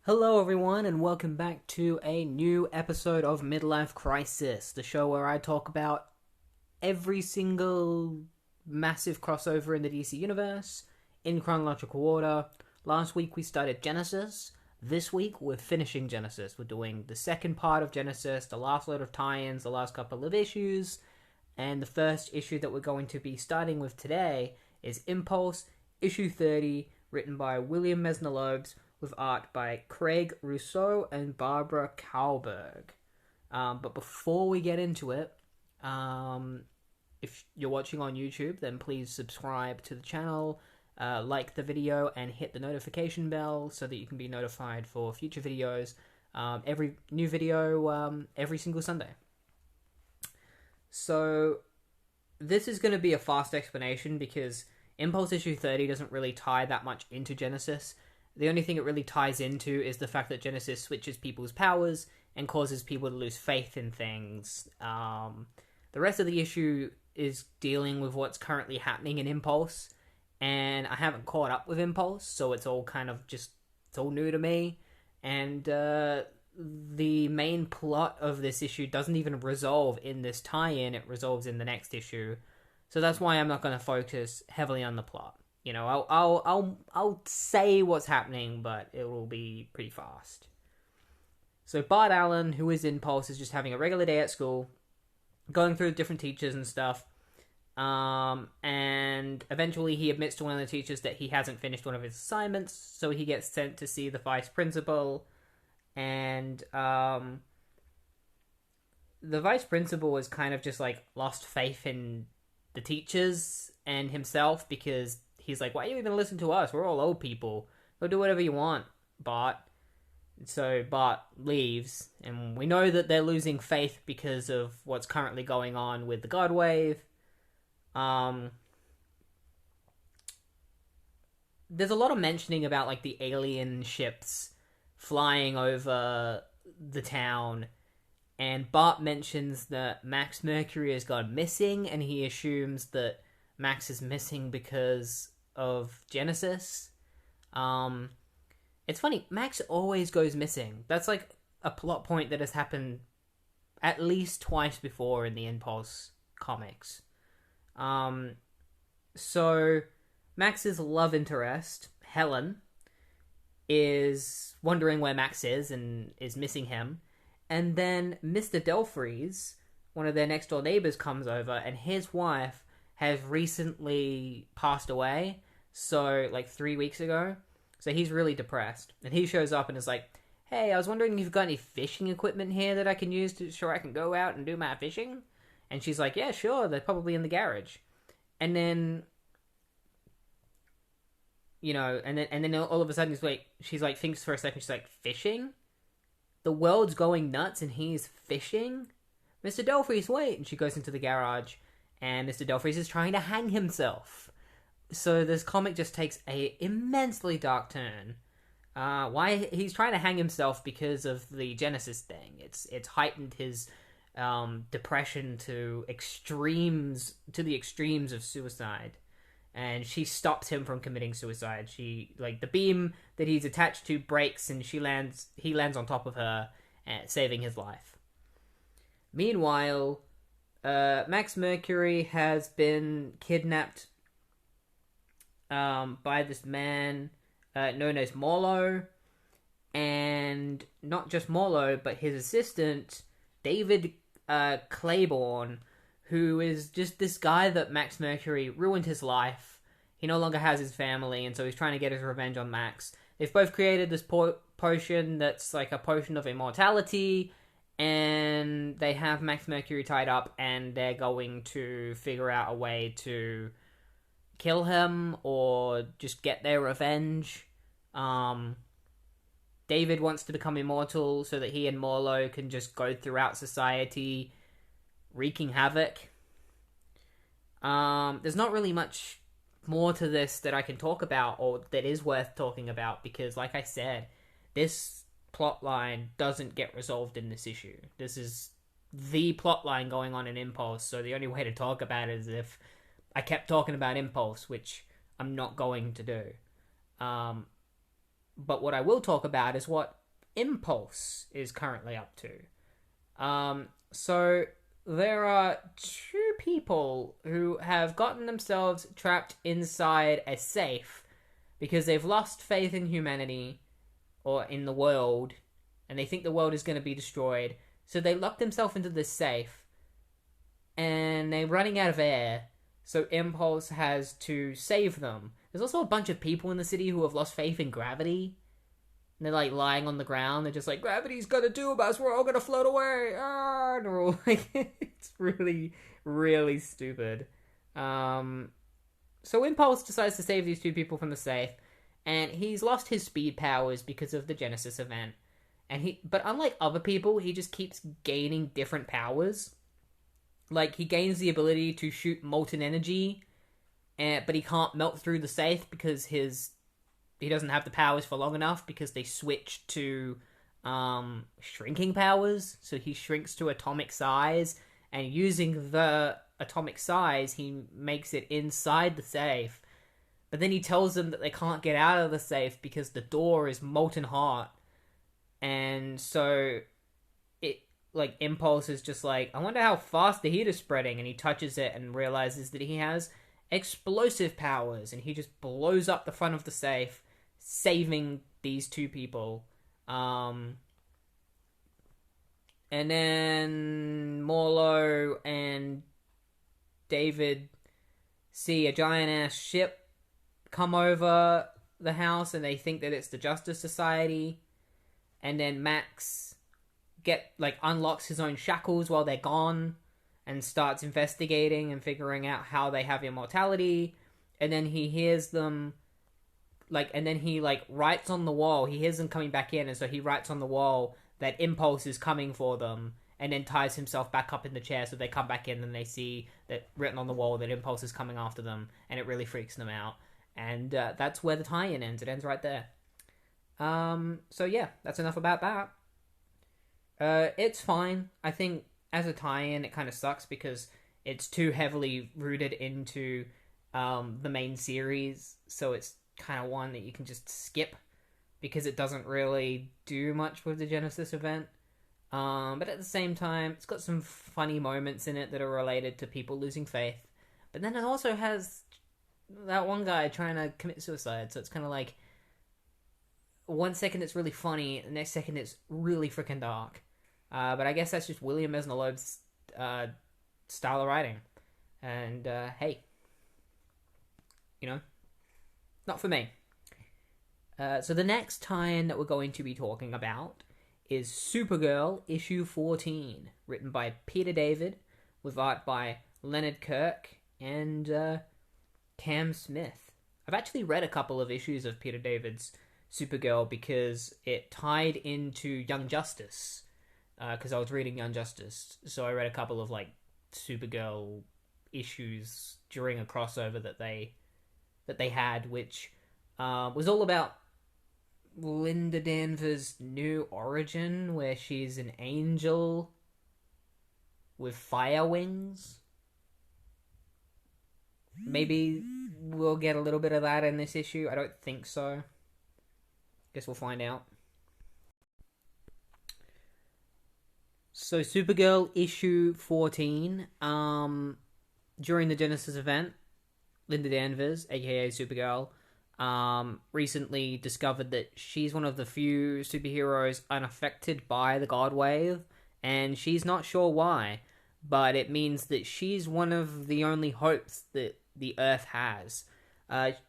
Hello, everyone, and welcome back to a new episode of Midlife Crisis, the show where I talk about every single massive crossover in the DC universe in chronological order. Last week we started Genesis. This week we're finishing Genesis. We're doing the second part of Genesis, the last load of tie-ins, the last couple of issues, and the first issue that we're going to be starting with today is Impulse, issue 30, written by William Mesner-Loebs, with art by Craig Rousseau and Barbara Kalberg. But before we get into it, if you're watching on YouTube, then please subscribe to the channel, like the video, and hit the notification bell so that you can be notified for future videos. Every new video every single Sunday. So this is going to be a fast explanation because Impulse issue 30 doesn't really tie that much into Genesis. The only thing it really ties into is the fact that Genesis switches people's powers and causes people to lose faith in things. The rest of the issue is dealing with what's currently happening in Impulse, and I haven't caught up with Impulse, so it's all kind of just, it's all new to me. And the main plot of this issue doesn't even resolve in this tie-in, it resolves in the next issue. So that's why I'm not going to focus heavily on the plot. You know, I'll say what's happening, but it will be pretty fast. So Bart Allen, who is Impulse, is just having a regular day at school, going through different teachers and stuff, and eventually he admits to one of the teachers that he hasn't finished one of his assignments, so he gets sent to see the vice principal, and the vice principal is kind of just like lost faith in the teachers and himself, because he's like, why are you even listen to us? We're all old people. Go do whatever you want, Bart. So Bart leaves, and we know that they're losing faith because of what's currently going on with the Godwave. There's a lot of mentioning about like the alien ships flying over the town, and Bart mentions that Max Mercury has gone missing, and he assumes that Max is missing because of Genesis. It's funny, Max always goes missing. That's like a plot point that has happened at least twice before in the Impulse comics. So Max's love interest, Helen, is wondering where Max is and is missing him. And then Mr. Delphries, one of their next door neighbors, comes over, and his wife has recently passed away, so like 3 weeks ago. So he's really depressed, and he shows up and is like, hey, I was wondering if you've got any fishing equipment here that I can use to sure I can go out and do my fishing. And she's like, yeah, sure, they're probably in the garage. And then, you know, and then all of a sudden she's like thinks for a second, she's like, fishing? The world's going nuts and he's fishing? Mr. Delphries, wait! And she goes into the garage, and Mr. Delphries is trying to hang himself. So this comic just takes a immensely dark turn. Why he's trying to hang himself because of the Genesis thing. It's heightened his depression to the extremes of suicide, and she stops him from committing suicide. She, like, the beam that he's attached to breaks, and he lands on top of her, saving his life. Meanwhile, Max Mercury has been kidnapped by this man known as Morlo, and not just Morlo, but his assistant, David Claiborne, who is just this guy that Max Mercury ruined his life. He no longer has his family, and so he's trying to get his revenge on Max. They've both created this potion that's like a potion of immortality, and they have Max Mercury tied up, and they're going to figure out a way to kill him or just get their revenge. David wants to become immortal so that he and Morlo can just go throughout society wreaking havoc. There's not really much more to this that I can talk about or that is worth talking about, because like I said, this plotline doesn't get resolved in this issue. This is the plotline going on in Impulse, so the only way to talk about it is if I kept talking about Impulse, which I'm not going to do. But what I will talk about is what Impulse is currently up to. So there are two people who have gotten themselves trapped inside a safe because they've lost faith in humanity or in the world, and they think the world is going to be destroyed. So they lock themselves into this safe, and they're running out of air. So Impulse has to save them. There's also a bunch of people in the city who have lost faith in gravity. And they're like lying on the ground. They're just like, gravity's gonna do us. We're all gonna float away. Ah, and they're all like, it's really, really stupid. So Impulse decides to save these two people from the safe, and he's lost his speed powers because of the Genesis event. But unlike other people, he just keeps gaining different powers. Like, he gains the ability to shoot molten energy, but he can't melt through the safe because he doesn't have the powers for long enough because they switched to shrinking powers. So he shrinks to atomic size, and using the atomic size, he makes it inside the safe. But then he tells them that they can't get out of the safe because the door is molten hot. And so Impulse is just like, I wonder how fast the heat is spreading, and he touches it and realizes that he has explosive powers, and he just blows up the front of the safe, saving these two people. And then Morlo and David see a giant-ass ship come over the house, and they think that it's the Justice Society. And then Max unlocks his own shackles while they're gone and starts investigating and figuring out how they have immortality. And then he hears them and then he writes on the wall. He hears them coming back in, and so he writes on the wall that Impulse is coming for them, and then ties himself back up in the chair. So they come back in and they see that written on the wall that Impulse is coming after them, and it really freaks them out. And that's where the tie-in ends. It ends right there. So yeah, that's enough about that. It's fine. I think as a tie-in, it kind of sucks because it's too heavily rooted into the main series, so it's kind of one that you can just skip because it doesn't really do much with the Genesis event. But at the same time, it's got some funny moments in it that are related to people losing faith. But then it also has that one guy trying to commit suicide, so it's kind of like 1 second it's really funny, the next second it's really freaking dark. But I guess that's just William Esnalobe's style of writing. And, hey. Not for me. So the next tie-in that we're going to be talking about is Supergirl Issue 14, written by Peter David, with art by Leonard Kirk and Cam Smith. I've actually read a couple of issues of Peter David's Supergirl because it tied into Young Justice. Because I was reading Young Justice, so I read a couple of Supergirl issues during a crossover that they had, which was all about Linda Danvers' new origin, where she's an angel with fire wings. Maybe we'll get a little bit of that in this issue. I don't think so. Guess we'll find out. So Supergirl Issue 14, during the Genesis event, Linda Danvers, aka Supergirl, recently discovered that she's one of the few superheroes unaffected by the Godwave, and she's not sure why, but it means that she's one of the only hopes that the Earth has.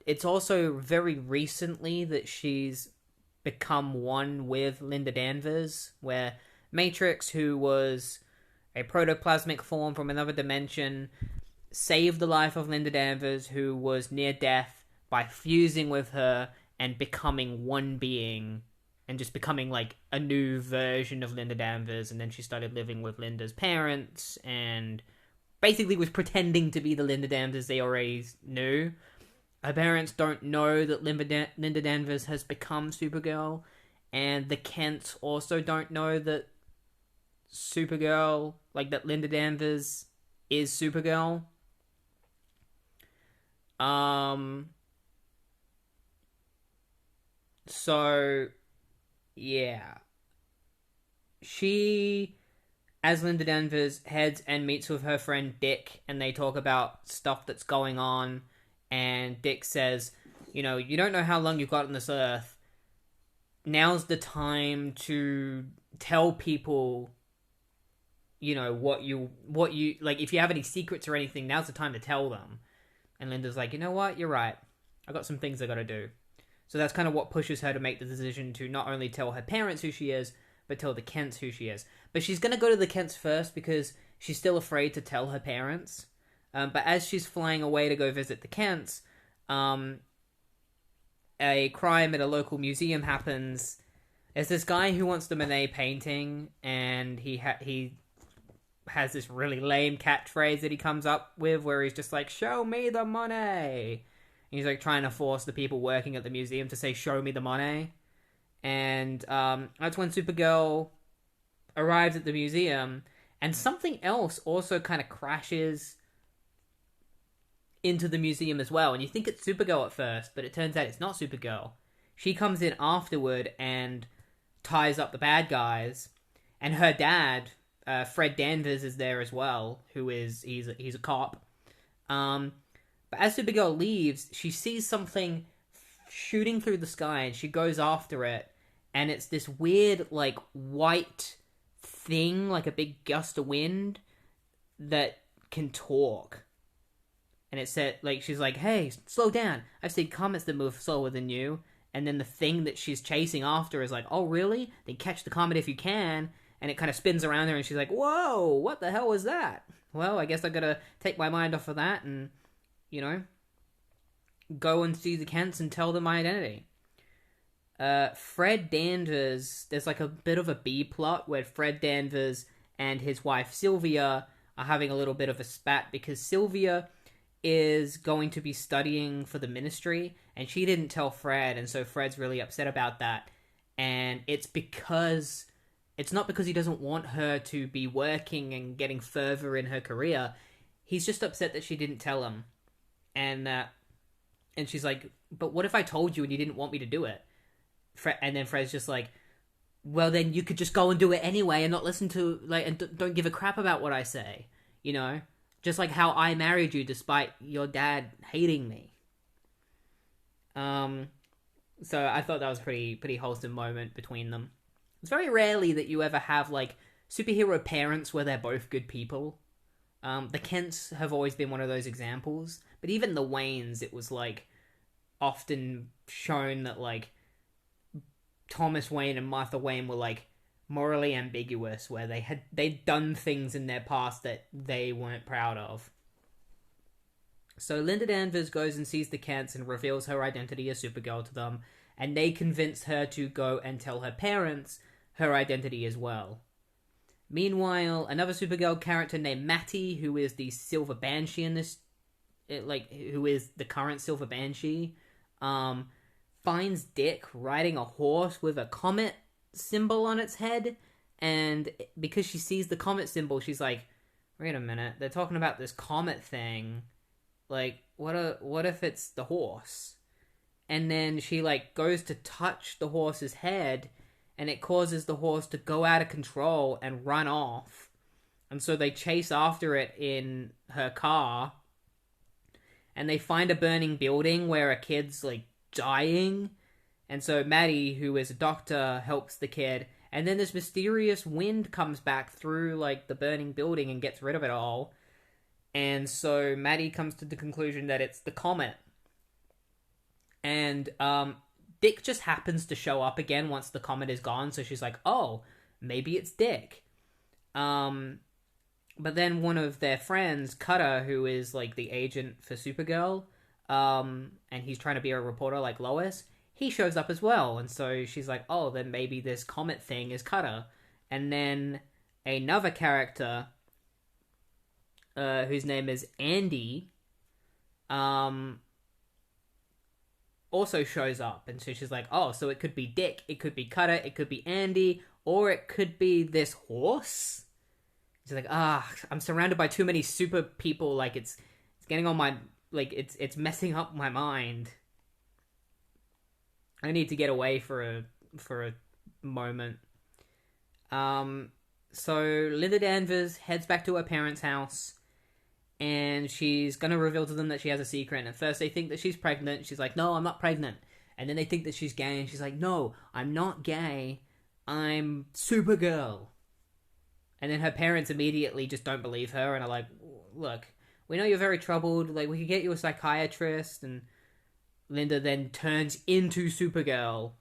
It's also very recently that she's become one with Linda Danvers, where Matrix, who was a protoplasmic form from another dimension, saved the life of Linda Danvers, who was near death, by fusing with her and becoming one being, and just becoming a new version of Linda Danvers. And then she started living with Linda's parents, and basically was pretending to be the Linda Danvers they already knew. Her parents don't know that Linda Danvers has become Supergirl, and the Kents also don't know that Supergirl, that Linda Danvers is Supergirl. So, yeah. She, as Linda Danvers, heads and meets with her friend Dick, and they talk about stuff that's going on. And Dick says, you know, you don't know how long you've got on this earth. Now's the time to tell people, you know, what you like. If you have any secrets or anything, now's the time to tell them. And Linda's like, you know what, you're right, I got some things I gotta do. So that's kind of what pushes her to make the decision to not only tell her parents who she is, but tell the Kents who she is. But she's gonna go to the Kents first because she's still afraid to tell her parents. But as she's flying away to go visit the Kents, a crime at a local museum happens. There's this guy who wants the Monet painting, and he has this really lame catchphrase that he comes up with where he's just like, show me the money. And he's like trying to force the people working at the museum to say, show me the money. And that's when Supergirl arrives at the museum, and something else also kind of crashes into the museum as well. And you think it's Supergirl at first, but it turns out it's not Supergirl. She comes in afterward and ties up the bad guys, and her dad, Fred Danvers, is there as well, he's a cop. But as Supergirl leaves, she sees something shooting through the sky, and she goes after it, and it's this weird, like, white thing, like a big gust of wind, that can talk. And it said, like, she's like, hey, slow down. I've seen comets that move slower than you. And then the thing that she's chasing after is like, oh, really? Then catch the comet if you can. And it kind of spins around her, and she's like, whoa, what the hell was that? Well, I guess I gotta take my mind off of that and, you know, go and see the Kents and tell them my identity. Fred Danvers, there's like a bit of a B plot where Fred Danvers and his wife Sylvia are having a little bit of a spat because Sylvia is going to be studying for the ministry, and she didn't tell Fred, and so Fred's really upset about that. And it's not because he doesn't want her to be working and getting further in her career. He's just upset that she didn't tell him. And she's like, but what if I told you and you didn't want me to do it? And then Fred's just like, well, then you could just go and do it anyway and not listen to, like, and don't give a crap about what I say, you know? Just like how I married you despite your dad hating me. So I thought that was a pretty wholesome moment between them. It's very rarely that you ever have, like, superhero parents where they're both good people. The Kents have always been one of those examples. But even the Waynes, it was, like, often shown that, like, Thomas Wayne and Martha Wayne were, like, morally ambiguous, where they'd done things in their past that they weren't proud of. So Linda Danvers goes and sees the Kents and reveals her identity as Supergirl to them, and they convince her to go and tell her parents her identity as well. Meanwhile, another Supergirl character named Matty, who is the Silver Banshee in this, who is the current Silver Banshee, finds Dick riding a horse with a comet symbol on its head, and because she sees the comet symbol, she's like, wait a minute, they're talking about this comet thing, like, what if it's the horse? And then she, like, goes to touch the horse's head, and it causes the horse to go out of control and run off. And so they chase after it in her car, and they find a burning building where a kid's, like, dying. And so Maddie, who is a doctor, helps the kid. And then this mysterious wind comes back through, like, the burning building and gets rid of it all. And so Maddie comes to the conclusion that it's the comet. And Dick just happens to show up again once the comet is gone. So she's like, oh, maybe it's Dick. But then one of their friends, Cutter, who is, like, the agent for Supergirl, and he's trying to be a reporter like Lois, he shows up as well. And so she's like, oh, then maybe this comet thing is Cutter. And then another character, whose name is Andy, also shows up. And so she's like, oh, so it could be Dick, it could be Cutter, it could be Andy, or it could be this horse. She's like, I'm surrounded by too many super people, like, it's getting on my, like, it's messing up my mind. I need to get away for a moment. So Linda Danvers heads back to her parents' house, and she's gonna reveal to them that she has a secret. And at first they think that she's pregnant. She's like, "No, I'm not pregnant." And then they think that she's gay, and she's like, "No, I'm not gay. I'm Supergirl." And then her parents immediately just don't believe her and are like, "Look, we know you're very troubled. Like, we could get you a psychiatrist." And Linda then turns into Supergirl.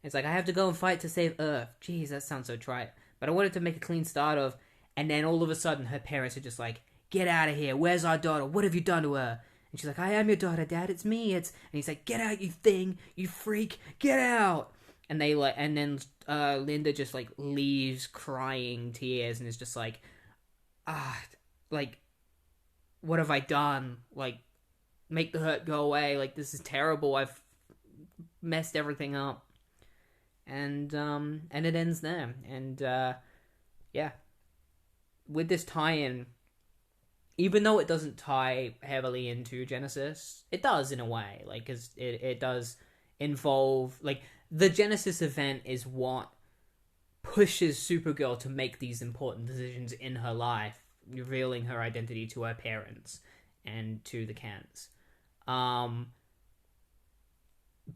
It's like, I have to go and fight to save Earth. Jeez, that sounds so trite. But I wanted to make a clean start of... And then all of a sudden, her parents are just like, "Get out of here. Where's our daughter? What have you done to her?" And she's like, "I am your daughter, Dad. It's me. And he's like, "Get out, you thing. You freak. Get out." And then Linda just like leaves crying tears and is just like, like, what have I done? Like, make the hurt go away. Like, this is terrible. I've messed everything up. And it ends there. And yeah, with this tie-in, even though it doesn't tie heavily into Genesis, it does in a way. Like, 'cause it does involve, like, the Genesis event is what pushes Supergirl to make these important decisions in her life, revealing her identity to her parents and to the Kents. But,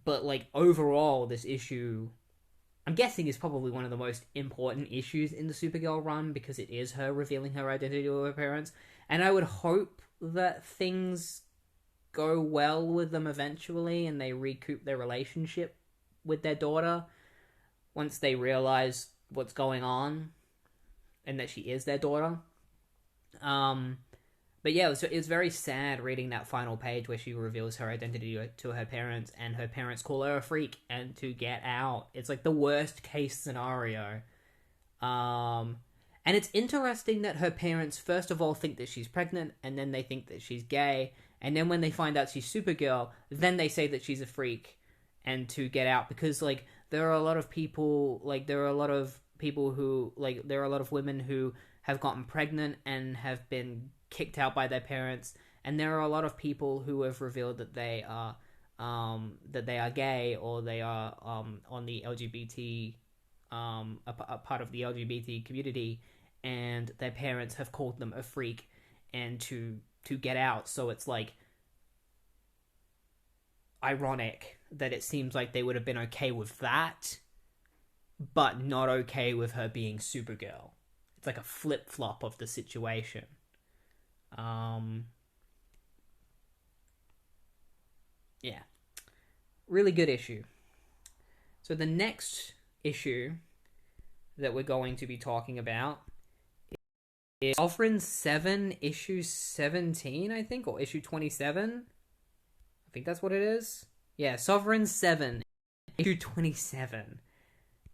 like, overall, this issue, I'm guessing, is probably one of the most important issues in the Supergirl run, because it is her revealing her identity to her parents. And I would hope that things go well with them eventually and they recoup their relationship with their daughter once they realize what's going on and that she is their daughter. But yeah, it was very sad reading that final page where she reveals her identity to her parents, and her parents call her a freak and to get out. It's like the worst case scenario. And it's interesting that her parents first of all think that she's pregnant, and then they think that she's gay, and then when they find out she's Supergirl, then they say that she's a freak and to get out, because like there are a lot of people who, like, there are a lot of women who have gotten pregnant and have been kicked out by their parents, and there are a lot of people who have revealed that they are gay, or they are on the LGBT a part of the LGBT community, and their parents have called them a freak and to get out. So it's like ironic that it seems like they would have been okay with that, but not okay with her being Supergirl. It's like a flip-flop of the situation. Yeah. Really good issue. So the next issue that we're going to be talking about is Sovereign 7, issue 17, I think, or issue 27. I think that's what it is. Yeah, Sovereign 7, issue 27.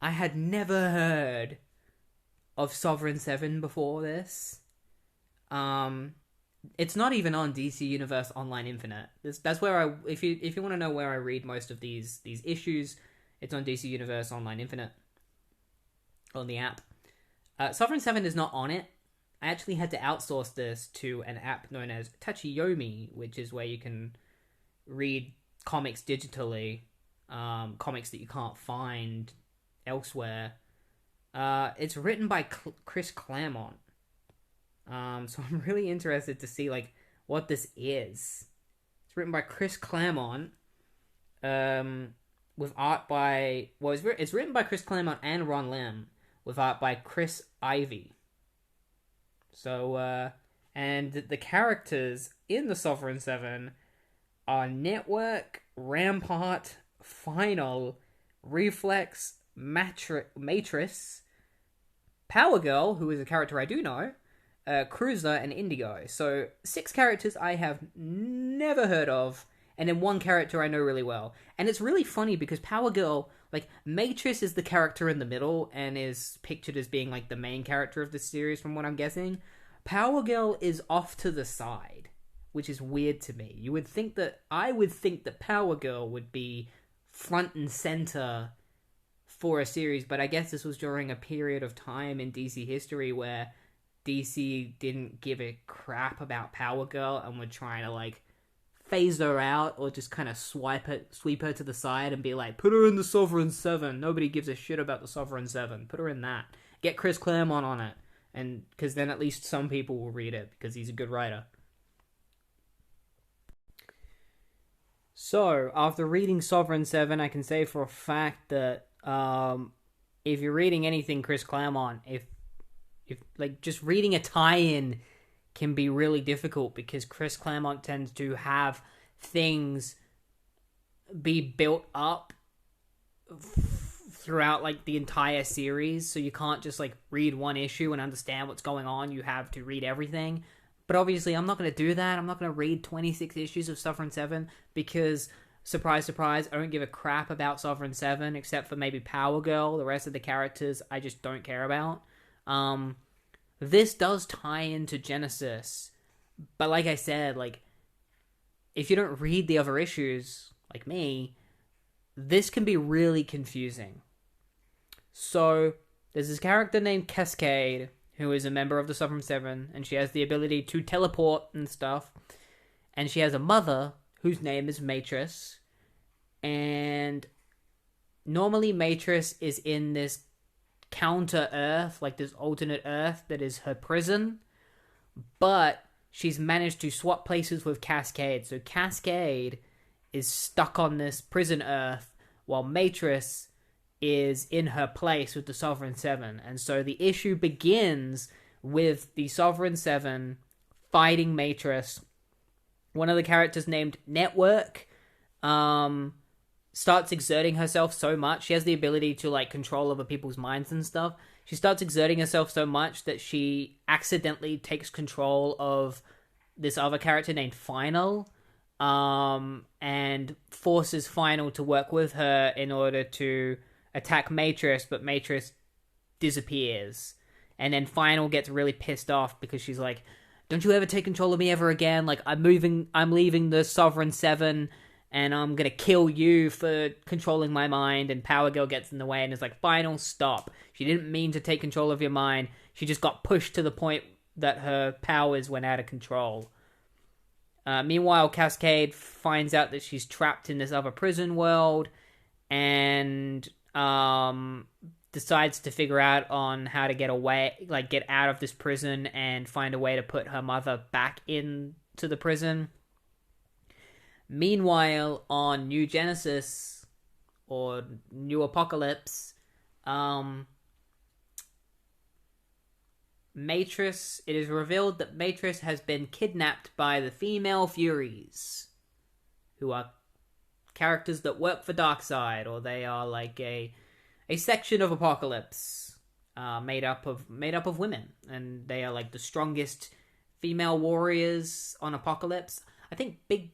I had never heard of Sovereign 7 before this. It's not even on DC Universe Online Infinite. That's where if you want to know where I read most of these issues, it's on DC Universe Online Infinite on the app. Sovereign 7 is not on it. I actually had to outsource this to an app known as Tachiyomi, which is where you can read comics digitally, comics that you can't find elsewhere. It's written by Chris Claremont. So I'm really interested to see like what this is. It's written by Chris Claremont, with art by it's written by Chris Claremont and Ron Lim, with art by Chris Ivey. So and the characters in the Sovereign 7 are Network, Rampart, Final, Reflex, Matrix, Power Girl, who is a character I do know, Cruiser, and Indigo. So 6 characters I have never heard of, and then 1 character I know really well. And it's really funny because Power Girl, like, Matrix is the character in the middle and is pictured as being like the main character of the series from what I'm guessing. Power Girl is off to the side, which is weird to me. I would think that Power Girl would be front and center for a series, but I guess this was during a period of time in DC history where DC didn't give a crap about Power Girl and were trying to like phase her out or just kind of sweep her to the side and be like, put her in the Sovereign 7. Nobody gives a shit about the Sovereign 7. Put her in that. Get Chris Claremont on it. And because then at least some people will read it because he's a good writer. So, after reading Sovereign 7, I can say for a fact that if you're reading anything Chris Claremont, if like just reading a tie-in can be really difficult because Chris Claremont tends to have things be built up throughout like the entire series, so you can't just like read one issue and understand what's going on. You have to read everything. But obviously I'm not going to do that. I'm not going to read 26 issues of Sovereign 7 because, surprise, surprise, I don't give a crap about Sovereign 7 except for maybe Power Girl. The rest of the characters I just don't care about. This does tie into Genesis, but like I said, like, if you don't read the other issues, like me, this can be really confusing. So, there's this character named Cascade, who is a member of the Sovereign 7, and she has the ability to teleport and stuff, and she has a mother, whose name is Matrix, and normally Matrix is in this counter Earth, like this alternate Earth that is her prison, but she's managed to swap places with Cascade. So Cascade is stuck on this prison Earth while Matrix is in her place with the Sovereign 7. And so the issue begins with the Sovereign 7 fighting Matrix. One of the characters named Network starts exerting herself so much. She has the ability to like control other people's minds and stuff. She starts exerting herself so much that she accidentally takes control of this other character named Final, and forces Final to work with her in order to attack Matrix, but Matrix disappears. And then Final gets really pissed off because she's like, don't you ever take control of me ever again? Like, I'm leaving the Sovereign 7, and I'm gonna kill you for controlling my mind. And Power Girl gets in the way and is like, Final, stop. She didn't mean to take control of your mind. She just got pushed to the point that her powers went out of control. Meanwhile, Cascade finds out that she's trapped in this other prison world and decides to figure out on how to get away, like get out of this prison and find a way to put her mother back into the prison. Meanwhile, on New Genesis, or New Apocalypse, Matrix, it is revealed that Matrix has been kidnapped by the female Furies, who are characters that work for Darkseid, or they are like a section of Apocalypse, made up of women, and they are like the strongest female warriors on Apocalypse. I think Big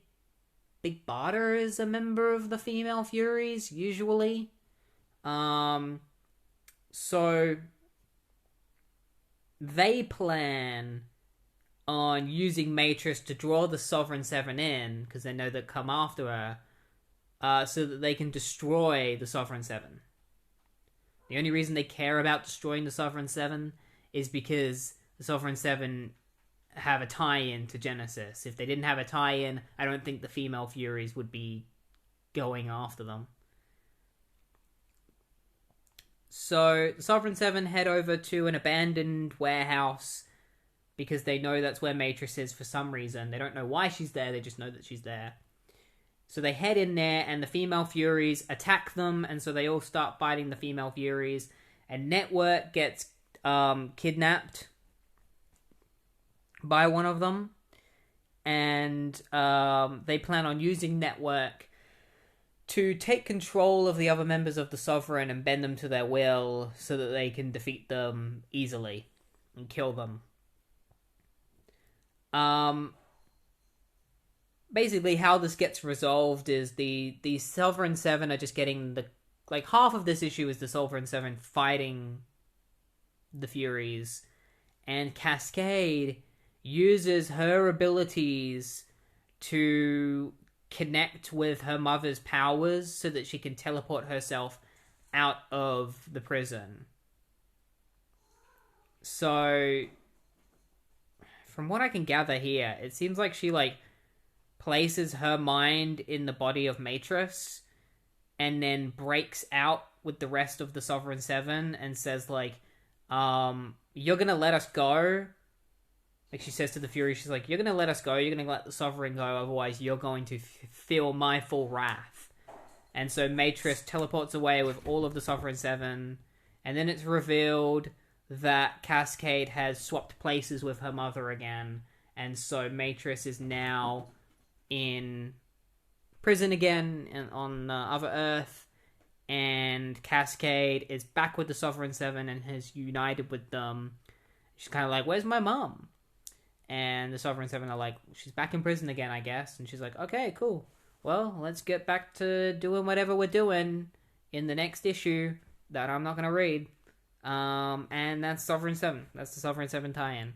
Barter is a member of the female Furies, usually. So they plan on using Matrix to draw the Sovereign 7 in, because they know they'll come after her, so that they can destroy the Sovereign 7. The only reason they care about destroying the Sovereign 7 is because the Sovereign 7 have a tie-in to Genesis. If they didn't have a tie-in, I don't think the female Furies would be going after them. So, the Sovereign 7 head over to an abandoned warehouse because they know that's where Matrix is for some reason. They don't know why she's there, they just know that she's there. So they head in there, and the female Furies attack them, and so they all start fighting the female Furies, and Network gets kidnapped by one of them, and they plan on using Network to take control of the other members of the Sovereign and bend them to their will so that they can defeat them easily and kill them. Basically, how this gets resolved is the Sovereign 7 are just getting half of this issue is the Sovereign 7 fighting the Furies, and Cascade uses her abilities to connect with her mother's powers so that she can teleport herself out of the prison. So, from what I can gather here, it seems like she places her mind in the body of Matrix and then breaks out with the rest of the Sovereign Seven and says, like, you're gonna let us go? Like, she says to the Fury, she's like, you're gonna let us go, you're gonna let the Sovereign go, otherwise you're going to feel my full wrath. And so Matrix teleports away with all of the Sovereign Seven, and then it's revealed that Cascade has swapped places with her mother again, and so Matrix is now in prison again on Other Earth, and Cascade is back with the Sovereign Seven and has united with them. She's kind of like, where's my mom? And the Sovereign Seven are like, she's back in prison again, I guess. And she's like, okay, cool. Well, let's get back to doing whatever we're doing in the next issue that I'm not going to read. And that's Sovereign 7. That's the Sovereign 7 tie-in.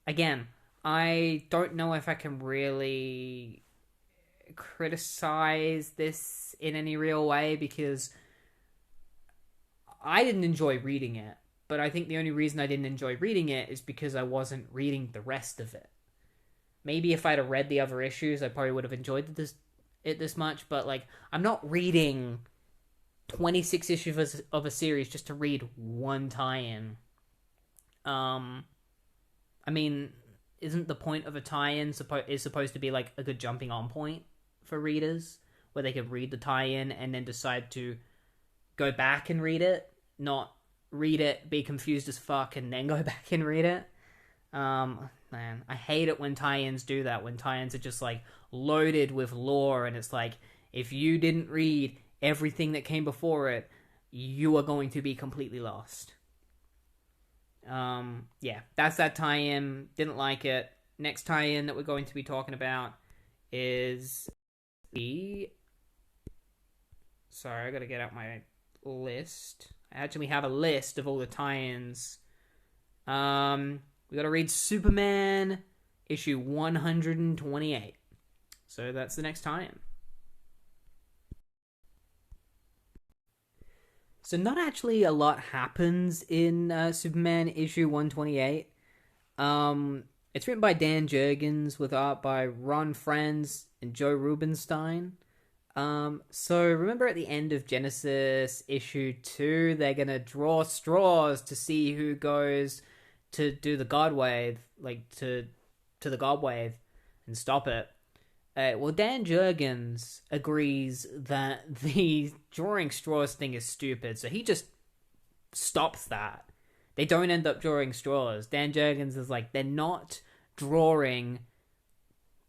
Again, I don't know if I can really criticize this in any real way, because I didn't enjoy reading it. But I think the only reason I didn't enjoy reading it is because I wasn't reading the rest of it. Maybe if I'd have read the other issues, I probably would have enjoyed this much. But, like, I'm not reading 26 issues of a series just to read one tie-in. I mean, isn't the point of a tie-in supposed to be, like, a good jumping-on point for readers, where they could read the tie-in and then decide to go back and read it, not read it, be confused as fuck, and then go back and read it? Man, I hate it when tie-ins do that, when tie-ins are just, like, loaded with lore, and it's like, if you didn't read everything that came before it, you are going to be completely lost. Yeah, that's that tie-in. Didn't like it. Next tie-in that we're going to be talking about is the... Sorry, I gotta get out my list. I actually have a list of all the tie-ins. We gotta read Superman issue 128. So that's the next tie-in. So not actually a lot happens in Superman issue 128. It's written by Dan Jurgens with art by Ron Franz and Joe Rubinstein. So remember at the end of Genesis issue 2, they're gonna draw straws to see who goes to do the Godwave, like to the Godwave and stop it. Well, Dan Jurgens agrees that the drawing straws thing is stupid, so he just stops that. They don't end up drawing straws. Dan Jurgens is like, they're not drawing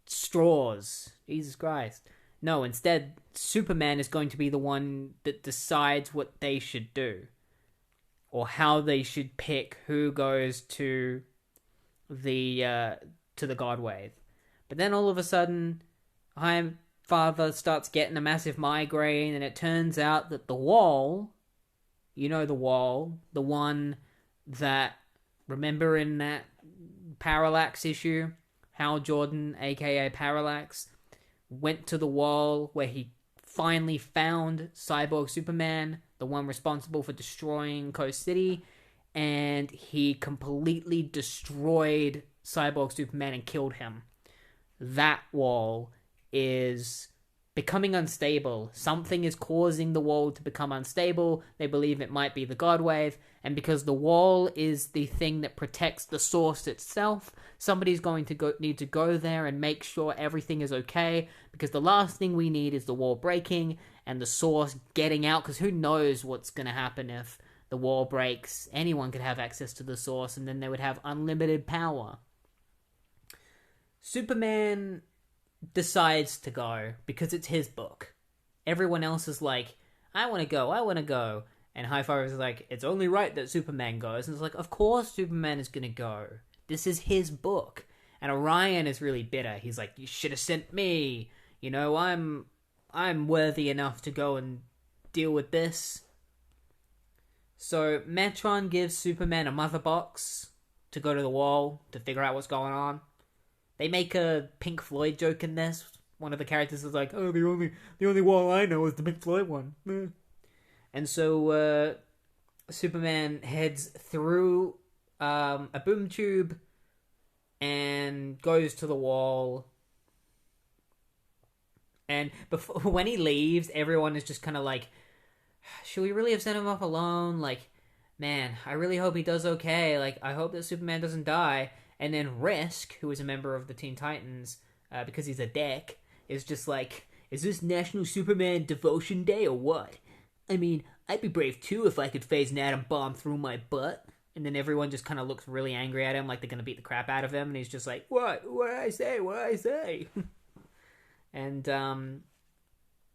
straws. Jesus Christ. No, instead, Superman is going to be the one that decides what they should do, or how they should pick who goes to the Godwave. But then all of a sudden, Highfather starts getting a massive migraine, and it turns out that the Wall, you know the Wall, the one that, remember in that Parallax issue, Hal Jordan, aka Parallax, went to the Wall where he finally found Cyborg Superman, the one responsible for destroying Coast City, and he completely destroyed Cyborg Superman and killed him. That Wall is becoming unstable. Something is causing the Wall to become unstable. They believe it might be the Godwave, and because the Wall is the thing that protects the source itself, somebody's going to need to go there and make sure everything is okay, because the last thing we need is the Wall breaking and the source getting out, because who knows what's going to happen if the Wall breaks. Anyone could have access to the source, and then they would have unlimited power. Superman decides to go because it's his book. Everyone else is like, I want to go. And Highfather is like, it's only right that Superman goes. And it's like, of course Superman is going to go. This is his book. And Orion is really bitter. He's like, you should have sent me. You know, I'm worthy enough to go and deal with this. So Metron gives Superman a mother box to go to the Wall to figure out what's going on. They make a Pink Floyd joke in this. One of the characters is like, oh, the only Wall I know is the Pink Floyd one. And so Superman heads through a boom tube and goes to the Wall. And before, when he leaves, everyone is just kind of like, should we really have sent him off alone? Like, man, I really hope he does okay. Like, I hope that Superman doesn't die. And then Risk, who is a member of the Teen Titans, because he's a dick, is just like, is this National Superman Devotion Day or what? I mean, I'd be brave too if I could phase an atom bomb through my butt. And then everyone just kind of looks really angry at him, like they're going to beat the crap out of him. And he's just like, what? What did I say? What did I say? And,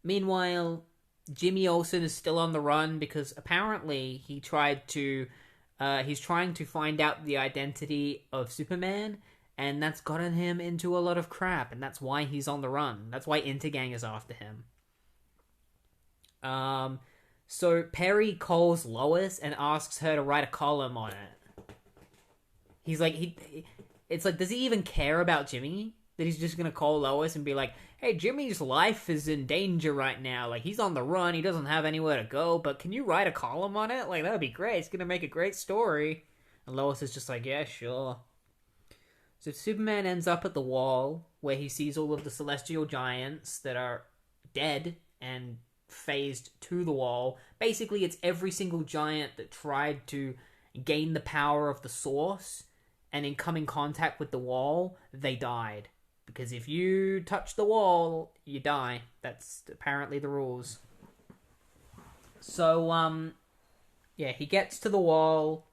meanwhile, Jimmy Olsen is still on the run because apparently he's trying to find out the identity of Superman, and that's gotten him into a lot of crap, and that's why he's on the run. That's why Intergang is after him. So Perry calls Lois and asks her to write a column on it. He's like, it's like, does he even care about Jimmy? That he's just gonna call Lois and be like, hey, Jimmy's life is in danger right now. Like, he's on the run, he doesn't have anywhere to go, but can you write a column on it? Like, that would be great, it's gonna make a great story. And Lois is just like, yeah, sure. So Superman ends up at the wall, where he sees all of the celestial giants that are dead and phased to the wall. Basically, it's every single giant that tried to gain the power of the source, and in coming contact with the wall, they died. Because if you touch the wall, you die. That's apparently the rules. So, yeah, he gets to the wall,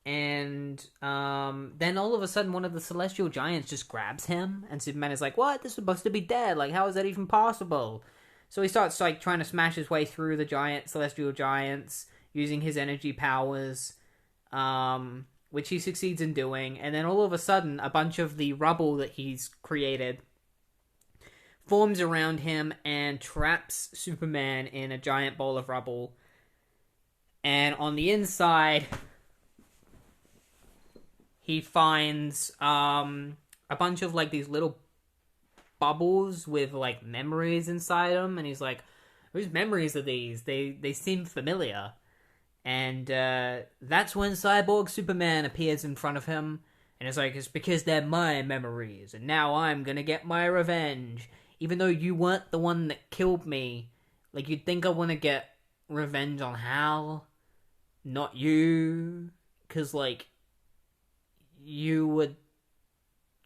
and then all of a sudden one of the celestial giants just grabs him, and Superman is like, what? This is supposed to be dead. Like, how is that even possible? So he starts, like, trying to smash his way through the celestial giants, using his energy powers, which he succeeds in doing, and then all of a sudden, a bunch of the rubble that he's created forms around him and traps Superman in a giant ball of rubble. And on the inside, he finds a bunch of, like, these little bubbles with, like, memories inside them, and he's like, whose memories are these? They seem familiar. And that's when Cyborg Superman appears in front of him, and it's like, it's because they're my memories, and now I'm gonna get my revenge. Even though you weren't the one that killed me, like, you'd think I want to get revenge on Hal, not you, because, like, you were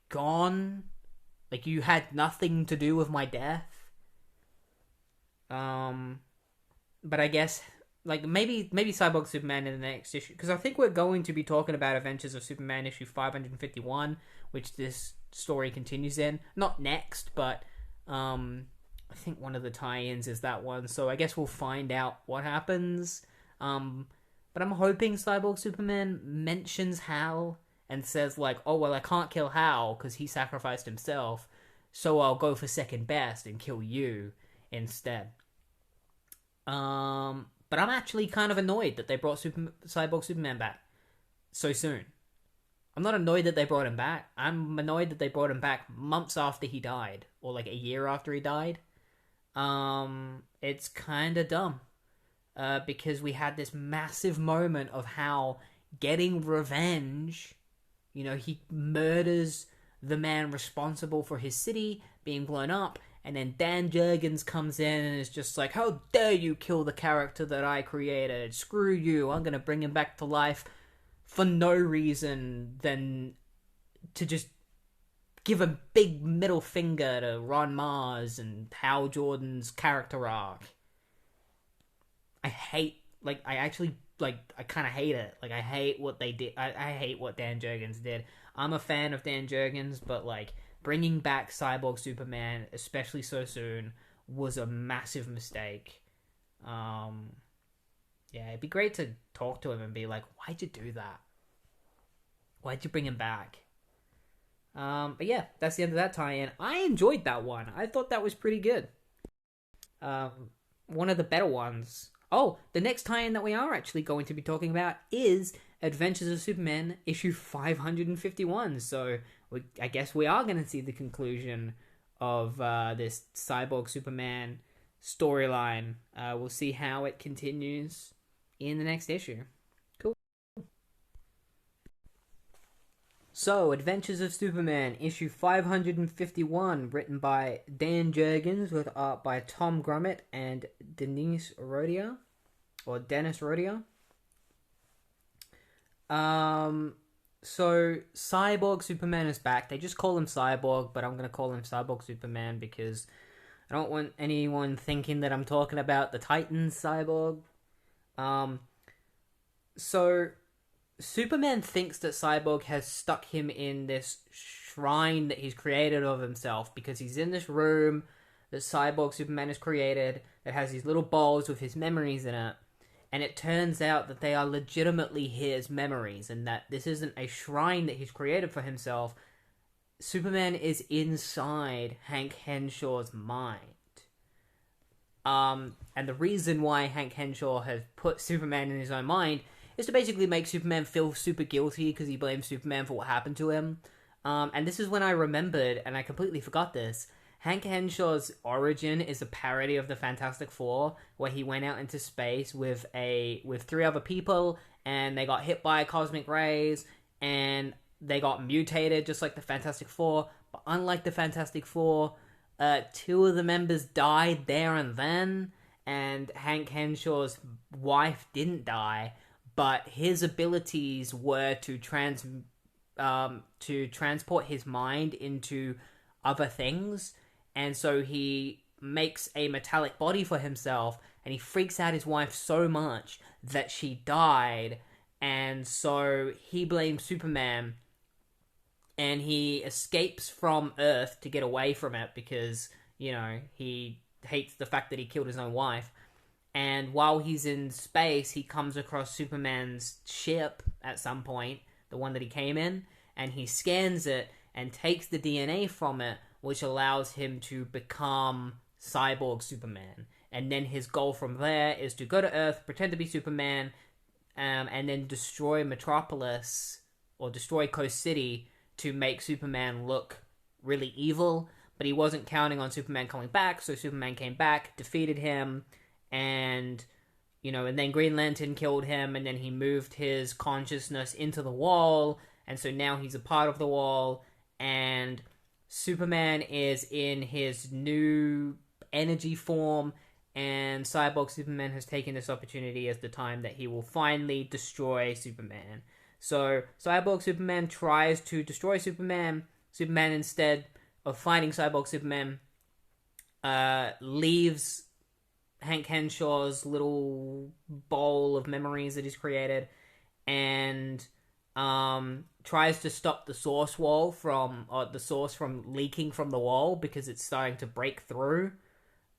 gone, like, you had nothing to do with my death. But I guess, like, maybe Cyborg Superman in the next issue, because I think we're going to be talking about Adventures of Superman issue 551, which this story continues in. Not next, but I think one of the tie-ins is that one, so I guess we'll find out what happens. But I'm hoping Cyborg Superman mentions Hal and says, like, oh, well, I can't kill Hal because he sacrificed himself, so I'll go for second best and kill you instead. But I'm actually kind of annoyed that they brought Cyborg Superman back so soon. I'm not annoyed that they brought him back. I'm annoyed that they brought him back months after he died, or like a year after he died. It's kind of dumb, because we had this massive moment of how getting revenge, you know, he murders the man responsible for his city being blown up, and then Dan Jurgens comes in and is just like, how dare you kill the character that I created? Screw you, I'm gonna bring him back to life for no reason than to just give a big middle finger to Ron Mars and Hal Jordan's character arc. I kind of hate it. Like, I hate what they did. I hate what Dan Jurgens did. I'm a fan of Dan Jurgens, but, like, bringing back Cyborg Superman, especially so soon, was a massive mistake. Yeah, it'd be great to talk to him and be like, why'd you do that? Why'd you bring him back? But yeah, that's the end of that tie-in. I enjoyed that one. I thought that was pretty good. One of the better ones. Oh, the next tie-in that we are actually going to be talking about is Adventures of Superman issue 551. So I guess we are going to see the conclusion of this Cyborg Superman storyline. We'll see how it continues in the next issue. Cool. So, Adventures of Superman, issue 551, written by Dan Jurgens, with art by Tom Grummett and Dennis Rodia. So, Cyborg Superman is back. They just call him Cyborg, but I'm going to call him Cyborg Superman because I don't want anyone thinking that I'm talking about the Titans Cyborg. So, Superman thinks that Cyborg has stuck him in this shrine that he's created of himself because he's in this room that Cyborg Superman has created that has these little bowls with his memories in it. And it turns out that they are legitimately his memories and that this isn't a shrine that he's created for himself. Superman is inside Hank Henshaw's mind. And the reason why Hank Henshaw has put Superman in his own mind is to basically make Superman feel super guilty because he blames Superman for what happened to him. And this is when I remembered, and I completely forgot this, Hank Henshaw's origin is a parody of the Fantastic Four, where he went out into space with three other people, and they got hit by cosmic rays, and they got mutated just like the Fantastic Four. But unlike the Fantastic Four, two of the members died there and then, and Hank Henshaw's wife didn't die, but his abilities were to transport his mind into other things. And so he makes a metallic body for himself, and he freaks out his wife so much that she died. And so he blames Superman, and he escapes from Earth to get away from it because, you know, he hates the fact that he killed his own wife. And while he's in space, he comes across Superman's ship at some point, the one that he came in, and he scans it and takes the DNA from it, which allows him to become Cyborg Superman. And then his goal from there is to go to Earth, pretend to be Superman, and then destroy Metropolis, or destroy Coast City, to make Superman look really evil. But he wasn't counting on Superman coming back, so Superman came back, defeated him, and, you know, and then Green Lantern killed him, and then he moved his consciousness into the wall, and so now he's a part of the wall, and Superman is in his new energy form, and Cyborg Superman has taken this opportunity as the time that he will finally destroy Superman. So, Cyborg Superman tries to destroy Superman. Superman, instead of fighting Cyborg Superman, leaves Hank Henshaw's little bowl of memories that he's created, and tries to stop the source from leaking from the wall because it's starting to break through.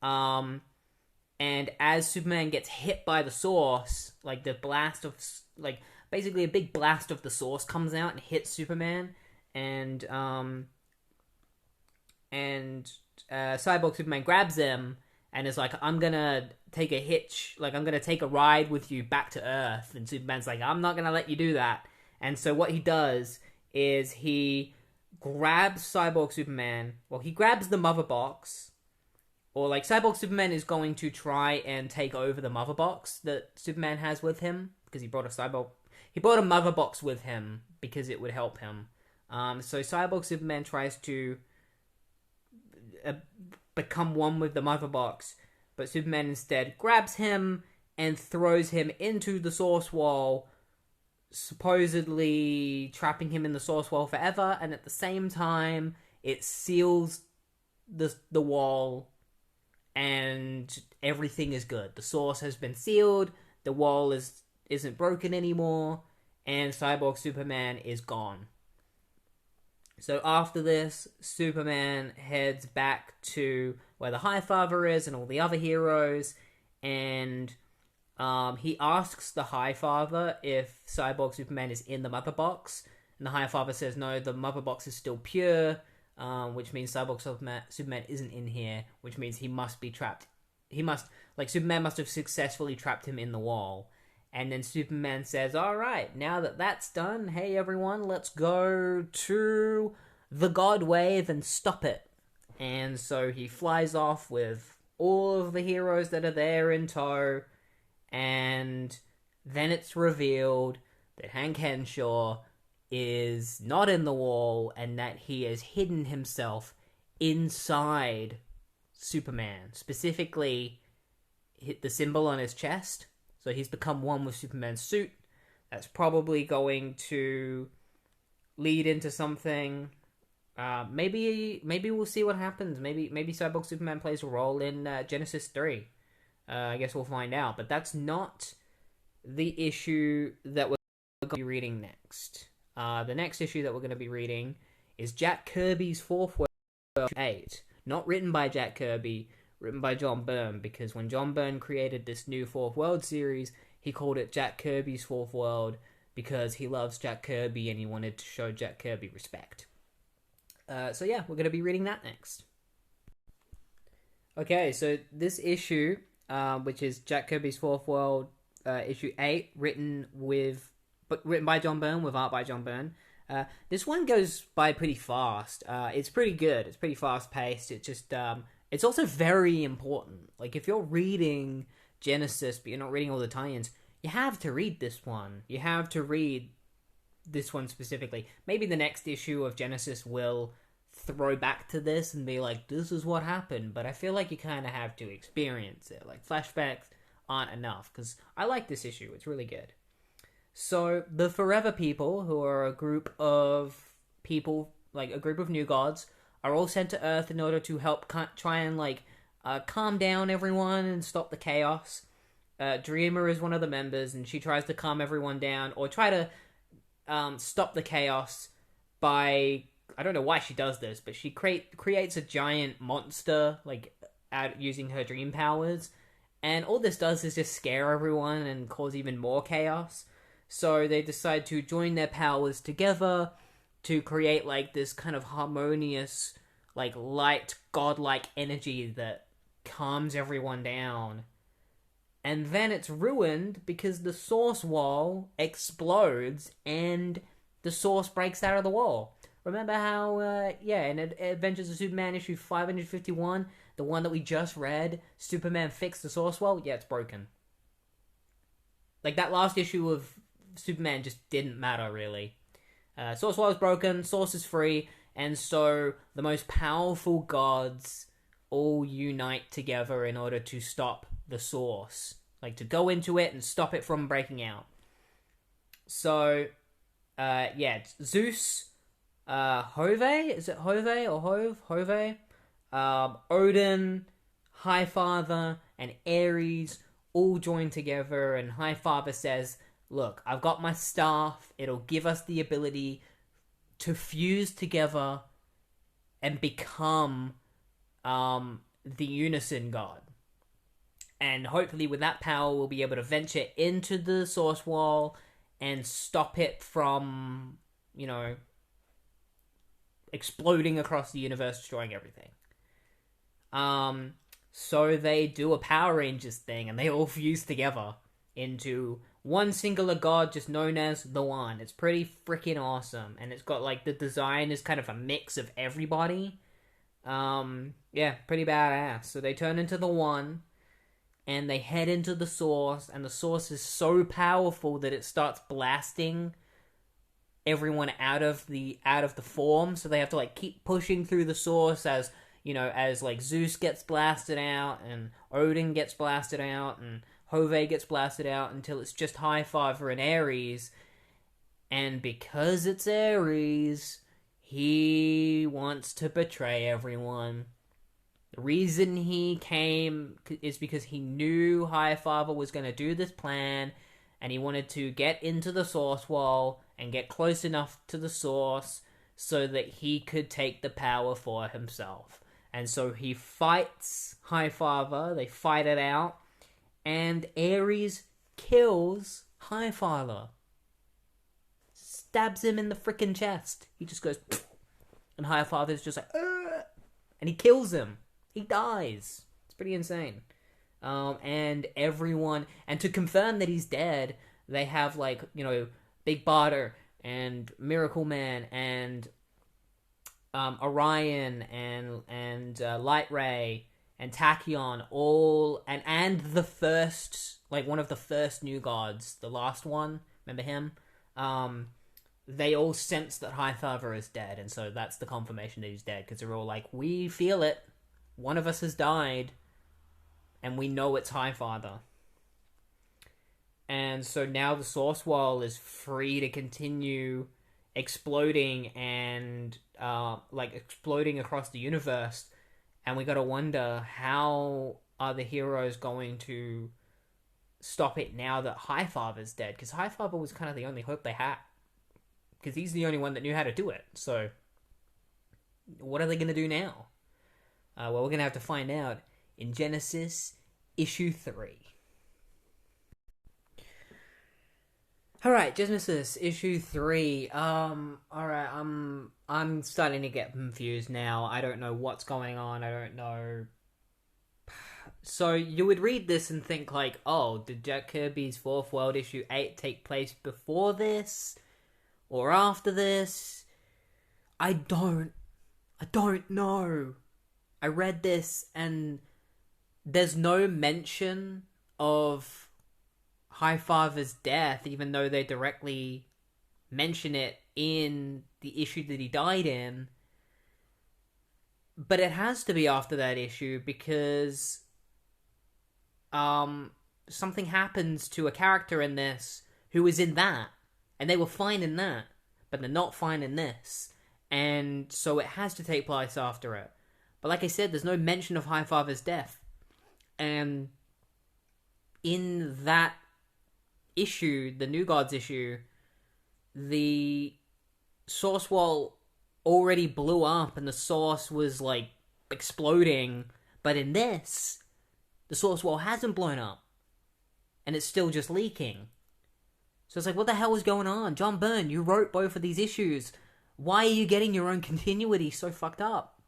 And as Superman gets hit by the source, like basically a big blast of the source comes out and hits Superman, and Cyborg Superman grabs him and is like, I'm gonna take a ride with you back to Earth. And Superman's like, I'm not gonna let you do that. And so what he does is he grabs Cyborg Superman. Well, he grabs the mother box. Or, like, Cyborg Superman is going to try and take over the mother box that Superman has with him. Because he brought a mother box with him because it would help him. So Cyborg Superman tries to become one with the mother box, but Superman instead grabs him and throws him into the source wall, supposedly trapping him in the source wall forever, and at the same time it seals the wall and everything is good. The source has been sealed, the wall isn't broken anymore, and Cyborg Superman is gone. So after this, Superman heads back to where the Highfather is and all the other heroes, and he asks the Highfather if Cyborg Superman is in the mother box, and the Highfather says no, the mother box is still pure, which means Cyborg Superman isn't in here, which means he must be trapped. Superman must have successfully trapped him in the wall. And then Superman says, alright, now that that's done, hey everyone, let's go to the Godwave and stop it. And so he flies off with all of the heroes that are there in tow, and then it's revealed that Hank Henshaw is not in the wall and that he has hidden himself inside Superman. Specifically, hit the symbol on his chest. So he's become one with Superman's suit. That's probably going to lead into something. Maybe we'll see what happens. Maybe Cyborg Superman plays a role in Genesis 3. I guess we'll find out. But that's not the issue that we're going to be reading next. The next issue that we're going to be reading is Jack Kirby's Fourth World 8. Not written by Jack Kirby, written by John Byrne, because when John Byrne created this new Fourth World series, he called it Jack Kirby's Fourth World because he loves Jack Kirby and he wanted to show Jack Kirby respect. So yeah, we're going to be reading that next. Okay, so this issue, which is Jack Kirby's Fourth World, issue 8, written by John Byrne, with art by John Byrne. This one goes by pretty fast. It's pretty good. It's pretty fast-paced. It just, it's also very important. Like, if you're reading Genesis, but you're not reading all the tie-ins, you have to read this one. You have to read this one specifically. Maybe the next issue of Genesis will throw back to this and be like, this is what happened, but I feel like you kind of have to experience it. Like, flashbacks aren't enough, because I like this issue. It's really good. So, the Forever People, who are a group of people, like a group of new gods, are all sent to Earth in order to help try and, calm down everyone and stop the chaos. Dreamer is one of the members, and she tries to calm everyone down, or try to stop the chaos by... I don't know why she does this, but she creates a giant monster, using her dream powers. And all this does is just scare everyone and cause even more chaos. So they decide to join their powers together to create, this kind of harmonious, light, godlike energy that calms everyone down. And then it's ruined because the source wall explodes and the source breaks out of the wall. Remember how, in Adventures of Superman issue 551, the one that we just read, Superman fixed the source wall? Yeah, it's broken. That last issue of Superman just didn't matter, really. Source wall is broken, source is free, and so the most powerful gods all unite together in order to stop the source. To go into it and stop it from breaking out. So, it's Zeus... Hove? Is it Hove or Hove? Hove? Odin, Highfather, and Ares all join together, and Highfather says, look, I've got my staff, it'll give us the ability to fuse together and become the Unison God. And hopefully with that power, we'll be able to venture into the source wall and stop it from, exploding across the universe, destroying everything. So they do a Power Rangers thing, and they all fuse together into one singular god, just known as the One. It's pretty freaking awesome, and it's got, the design is kind of a mix of everybody. Pretty badass. So they turn into the One, and they head into the source, and the source is so powerful that it starts blasting everyone out of the form, so they have to keep pushing through the source as Zeus gets blasted out and Odin gets blasted out and Hove gets blasted out until it's just Highfather and Ares. And because it's Ares, he wants to betray everyone. The reason he came is because he knew Highfather was going to do this plan, and he wanted to get into the source wall and get close enough to the source so that he could take the power for himself. And so he fights Highfather, they fight it out, and Ares kills Highfather. Stabs him in the frickin' chest. He just goes, and Highfather's just and he kills him. He dies. It's pretty insane. And to confirm that he's dead, they have Big Barter and Miracle Man and Orion and Light Ray and Tachyon all and the first one of the first new gods, the last one, remember him? they all sense that Highfather is dead, and so that's the confirmation that he's dead, because they're all like, we feel it. One of us has died, and we know it's Highfather. And so now the Source Wall is free to continue exploding and, exploding across the universe, and we gotta wonder, how are the heroes going to stop it now that Highfather's dead? Because Highfather was kind of the only hope they had. Because he's the only one that knew how to do it. So, what are they going to do now? Well, we're going to have to find out in Genesis Issue 3. Alright, Genesis Issue 3. Alright, I'm starting to get confused now. I don't know what's going on. I don't know. So, you would read this and think like, oh, did Jack Kirby's Fourth World Issue 8 take place before this? Or after this? I don't know. I read this and there's no mention of Highfather's death, even though they directly mention it in the issue that he died in. But it has to be after that issue because something happens to a character in this who was in that. And they were fine in that, but they're not fine in this. And so it has to take place after it. But like I said, there's no mention of Highfather's death. And in that issue, the New Gods issue, the Source Wall already blew up and the Source was, exploding. But in this, the Source Wall hasn't blown up. And it's still just leaking. So it's like, what the hell is going on? John Byrne, you wrote both of these issues. Why are you getting your own continuity so fucked up?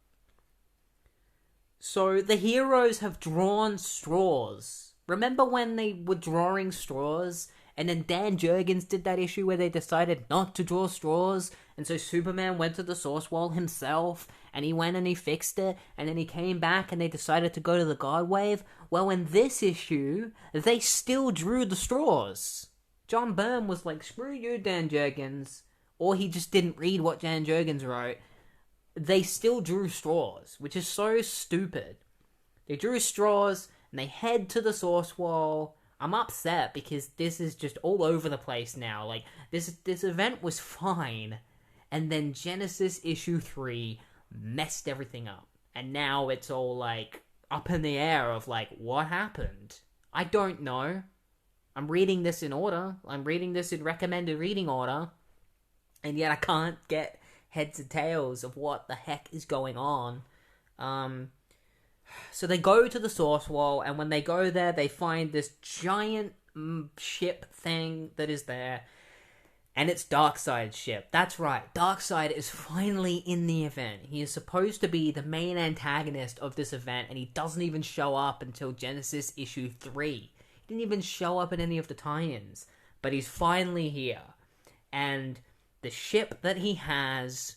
So the heroes have drawn straws. Remember when they were drawing straws? And then Dan Jurgens did that issue where they decided not to draw straws. And so Superman went to the Source Wall himself. And he went and he fixed it. And then he came back and they decided to go to the Godwave. Well, in this issue, they still drew the straws. John Byrne was like, screw you, Dan Jurgens. Or he just didn't read what Dan Jurgens wrote. They still drew straws, which is so stupid. They drew straws, and they head to the Source Wall. I'm upset because this is just all over the place now. Like, this event was fine, and then Genesis Issue 3 messed everything up. And now it's all, up in the air of, what happened? I don't know. I'm reading this in order. I'm reading this in recommended reading order. And yet I can't get heads and tails of what the heck is going on. So they go to the Source Wall, and when they go there, they find this giant ship thing that is there. And it's Darkseid's ship. That's right. Darkseid is finally in the event. He is supposed to be the main antagonist of this event, and he doesn't even show up until Genesis Issue 3. He didn't even show up in any of the tie-ins. But he's finally here. And the ship that he has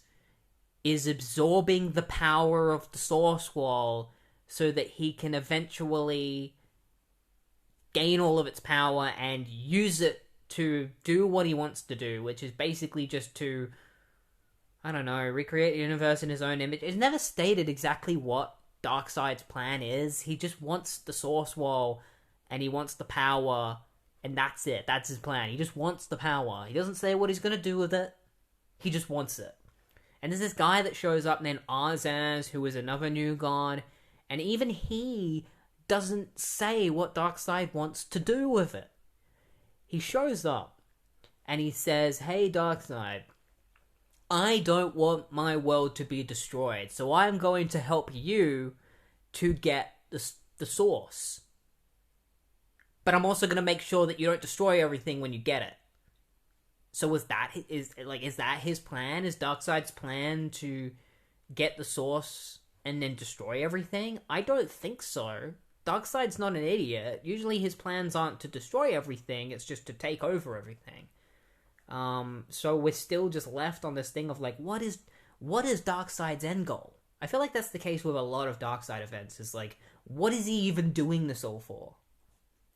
is absorbing the power of the Source Wall so that he can eventually gain all of its power and use it to do what he wants to do, which is basically just to, I don't know, recreate the universe in his own image. It's never stated exactly what Darkseid's plan is. He just wants the Source Wall, and he wants the power, and that's it. That's his plan. He just wants the power. He doesn't say what he's going to do with it. He just wants it. And there's this guy that shows up named Arzaz, who is another new god, and even he doesn't say what Darkseid wants to do with it. He shows up, and he says, hey Darkseid, I don't want my world to be destroyed, so I'm going to help you to get the source. But I'm also going to make sure that you don't destroy everything when you get it. So is that his plan? Is Darkseid's plan to get the source and then destroy everything? I don't think so. Darkseid's not an idiot. Usually his plans aren't to destroy everything, it's just to take over everything. So we're still just left on this thing of what is Darkseid's end goal? I feel like that's the case with a lot of Darkseid events, is what is he even doing this all for?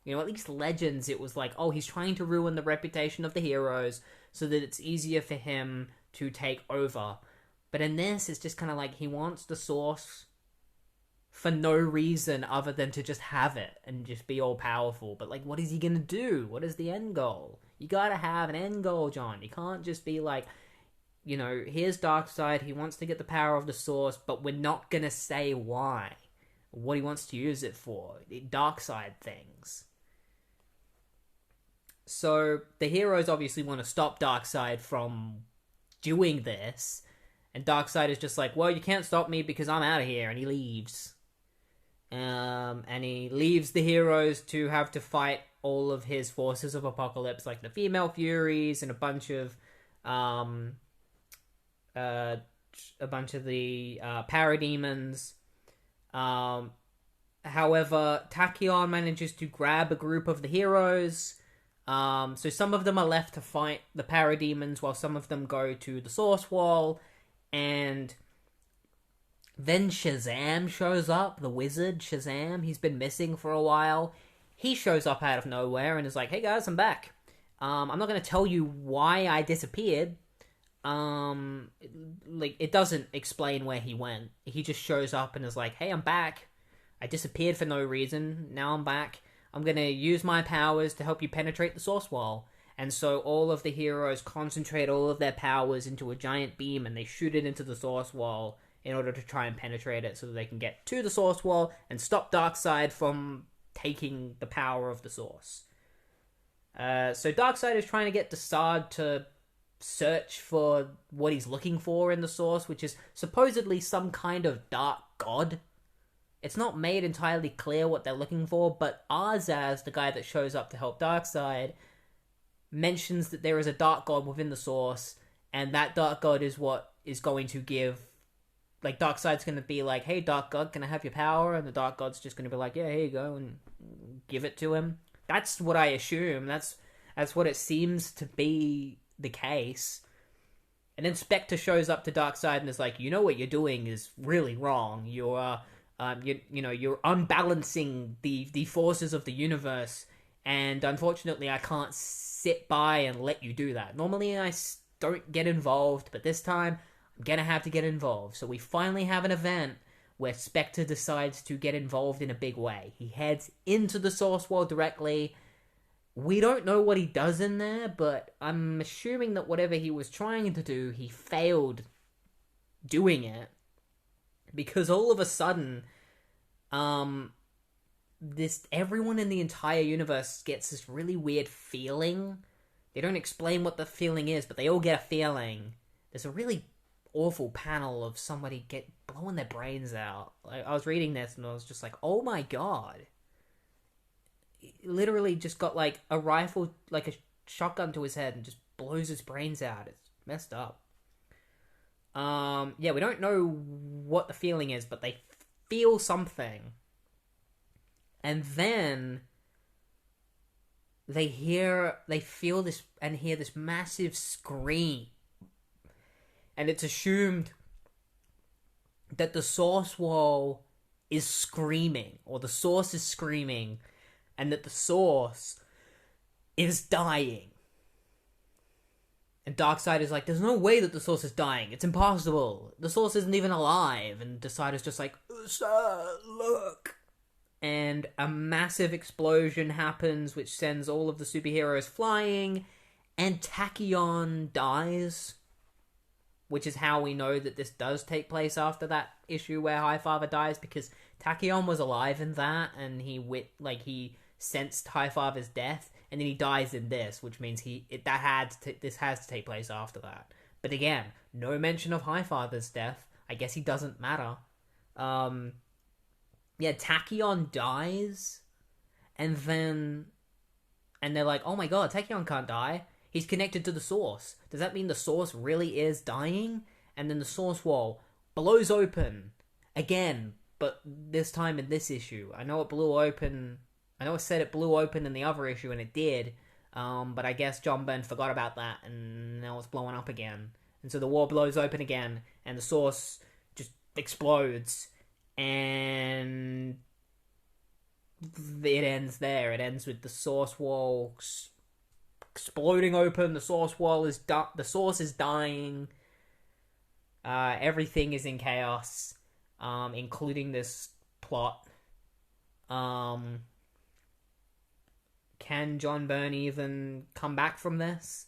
You know, at least Legends, it was like, oh, he's trying to ruin the reputation of the heroes so that it's easier for him to take over. But in this, it's just kind of like he wants the Source for no reason other than to just have it and just be all powerful. But like, what is he gonna do? What is the end goal? You gotta have an end goal, John. You can't just be like, you know, here's Darkseid, he wants to get the power of the Source, but we're not gonna say why. What he wants to use it for. Darkseid things. So, the heroes obviously want to stop Darkseid from doing this, and Darkseid is just like, well, you can't stop me because I'm out of here, and he leaves. And he leaves the heroes to have to fight all of his forces of Apocalypse, like the Female Furies and a bunch of the Parademons. However, Tachyon manages to grab a group of the heroes. So some of them are left to fight the Parademons while some of them go to the Source Wall. And then Shazam shows up, the wizard Shazam. He's been missing for a while. He shows up out of nowhere and is like, hey guys, I'm back. I'm not going to tell you why I disappeared. It doesn't explain where he went. He just shows up and is like, hey, I'm back. I disappeared for no reason. Now I'm back. I'm going to use my powers to help you penetrate the Source Wall. And so all of the heroes concentrate all of their powers into a giant beam and they shoot it into the Source Wall in order to try and penetrate it so that they can get to the Source Wall and stop Darkseid from taking the power of the Source. So Darkseid is trying to get Darkseid to search for what he's looking for in the Source, which is supposedly some kind of dark god. It's not made entirely clear what they're looking for, but Arzaz, the guy that shows up to help Darkseid, mentions that there is a dark god within the Source, and that dark god is what is going to give... Like, Darkseid's going to be like, hey, dark god, can I have your power? And the dark god's just going to be like, yeah, here you go, and give it to him. That's what I assume. That's what it seems to be the case. And then Spectre shows up to Darkseid and is like, you know what you're doing is really wrong. You're unbalancing the forces of the universe, and unfortunately I can't sit by and let you do that. Normally I don't get involved, but this time I'm gonna have to get involved. So we finally have an event where Spectre decides to get involved in a big way. He heads into the Source Wall directly. We don't know what he does in there, but I'm assuming that whatever he was trying to do, he failed doing it. Because all of a sudden, everyone in the entire universe gets this really weird feeling. They don't explain what the feeling is, but they all get a feeling. There's a really awful panel of somebody blowing their brains out. Like, I was reading this and I was just like, oh my god. He literally just got like a rifle, like a shotgun to his head and just blows his brains out. It's messed up. We don't know what the feeling is, but they feel something. And then they feel this and hear this massive scream. And it's assumed that the Source Wall is screaming, or the Source is screaming, and that the Source is dying. And Darkseid is like, there's no way that the Source is dying. It's impossible. The Source isn't even alive. And Darkseid is just like, sir, look. And a massive explosion happens, which sends all of the superheroes flying. And Tachyon dies. Which is how we know that this does take place after that issue where Highfather dies. Because Tachyon was alive in that. And he sensed Highfather's death. And then he dies in this, which means this has to take place after that. But again, no mention of Highfather's death. I guess he doesn't matter. Tachyon dies, and they're like, oh my god, Tachyon can't die. He's connected to the Source. Does that mean the Source really is dying? And then the Source Wall blows open again, but this time in this issue. I know it said it blew open in the other issue, and it did. But I guess John Byrne forgot about that, and now it's blowing up again. And so the wall blows open again, and the Source just explodes. And it ends there. It ends with the source wall exploding open. The source wall is the source is dying. Everything is in chaos, including this plot. Can John Byrne even come back from this?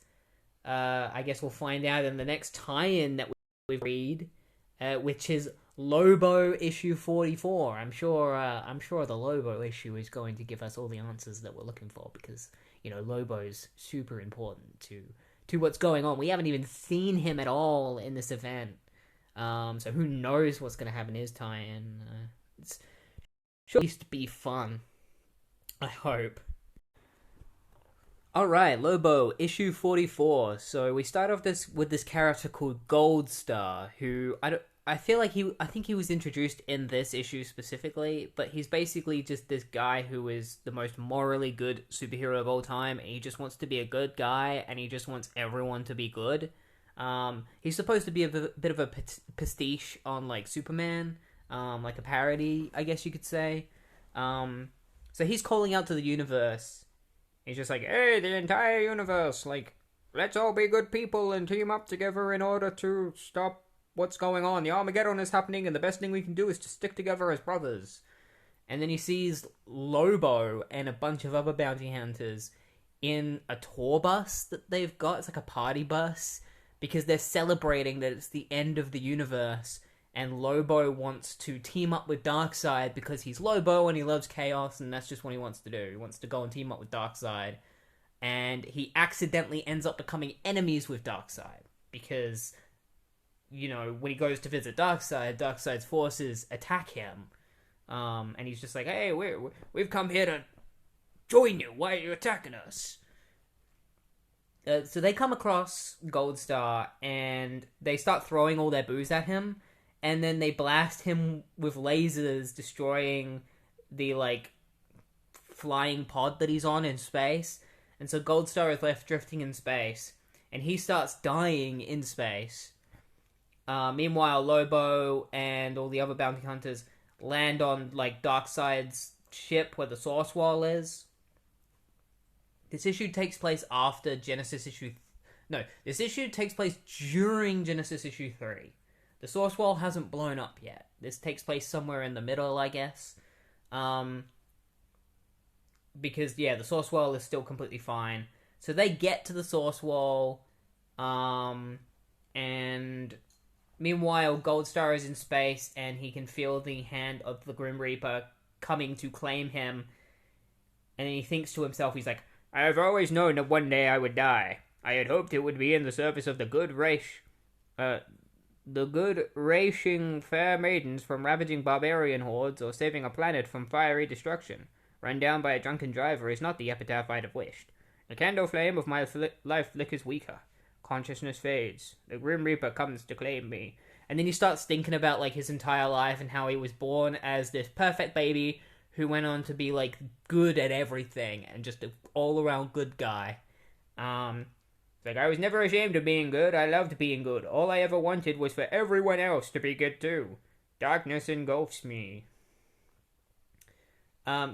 I guess we'll find out in the next tie-in that we read, which is Lobo Issue 44. I'm sure the Lobo issue is going to give us all the answers that we're looking for, because Lobo's super important to what's going on. We haven't even seen him at all in this event, so who knows what's going to happen in his tie-in. It's should at least be fun, I hope. Alright, Lobo, issue 44. So we start off with this character called Goldstar, who I think he was introduced in this issue specifically, but he's basically just this guy who is the most morally good superhero of all time, and he just wants to be a good guy, and he just wants everyone to be good. He's supposed to be a bit of a pastiche on, like, Superman, like a parody, I guess you could say. So he's calling out to the universe. He's just like, hey, the entire universe, like, let's all be good people and team up together in order to stop what's going on. The Armageddon is happening, and the best thing we can do is to stick together as brothers. And then he sees Lobo and a bunch of other bounty hunters in a tour bus that they've got. It's like a party bus, because they're celebrating that it's the end of the universe, and Lobo wants to team up with Darkseid because he's Lobo and he loves chaos, and that's just what he wants to do. He wants to go and team up with Darkseid, and he accidentally ends up becoming enemies with Darkseid because, when he goes to visit Darkseid, Darkseid's forces attack him, and he's just like, hey, we've come here to join you. Why are you attacking us? So they come across Goldstar, and they start throwing all their booze at him, and then they blast him with lasers, destroying the, like, flying pod that he's on in space. And so Goldstar is left drifting in space, and he starts dying in space. Meanwhile, Lobo and all the other bounty hunters land on, like, Darkseid's ship where the source wall is. This issue takes place after Genesis issue... No, this issue takes place during Genesis issue 3. The source wall hasn't blown up yet. This takes place somewhere in the middle, I guess. Because, yeah, the source wall is still completely fine. So they get to the source wall, and meanwhile, Goldstar is in space, and he can feel the hand of the Grim Reaper coming to claim him. And then he thinks to himself, he's like, I have always known that one day I would die. I had hoped it would be in the service of the good racing fair maidens from ravaging barbarian hordes, or saving a planet from fiery destruction. Run down by a drunken driver is not the epitaph I'd have wished. The candle flame of my life flickers weaker. Consciousness fades. The Grim Reaper comes to claim me. And then he starts thinking about, like, his entire life and how he was born as this perfect baby who went on to be, like, good at everything and just an all-around good guy. Like, I was never ashamed of being good. I loved being good. All I ever wanted was for everyone else to be good too. Darkness engulfs me.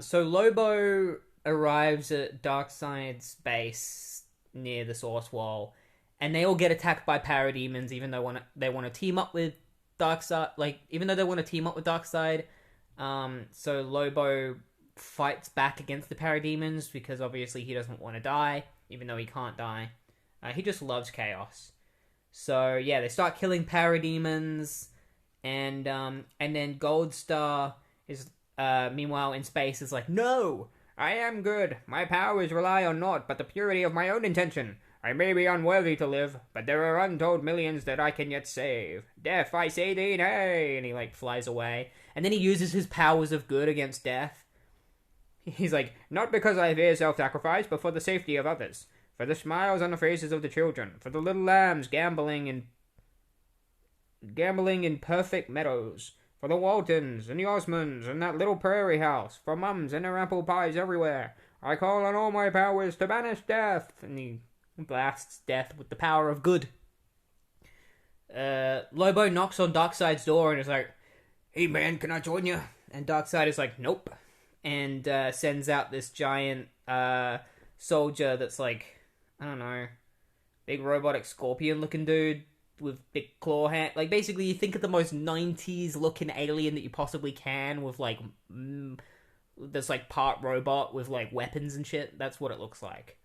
So Lobo arrives at Darkseid's base near the source wall, and they all get attacked by parademons, even though they want to team up with Darkseid. So Lobo fights back against the parademons because obviously he doesn't want to die, even though he can't die. He just loves chaos. So yeah, they start killing parademons, and then Goldstar is meanwhile in space is like, no, I am good. My powers rely on naught but the purity of my own intention. I may be unworthy to live, but there are untold millions that I can yet save. Death, I say thee nay! And he, like, flies away. And then he uses his powers of good against death. He's like, not because I fear self-sacrifice, but for the safety of others. For the smiles on the faces of the children. For the little lambs gambling in perfect meadows. For the Waltons and the Osmonds and that little prairie house. For mums and their apple pies everywhere. I call on all my powers to banish death. And he blasts death with the power of good. Lobo knocks on Darkseid's door and is like, hey man, can I join you? And Darkseid is like, nope. and sends out this giant soldier that's like, I don't know, big robotic scorpion looking dude with big claw hand. Like, basically, you think of the most 90s looking alien that you possibly can with like that's like part robot with like weapons and shit. That's what it looks like.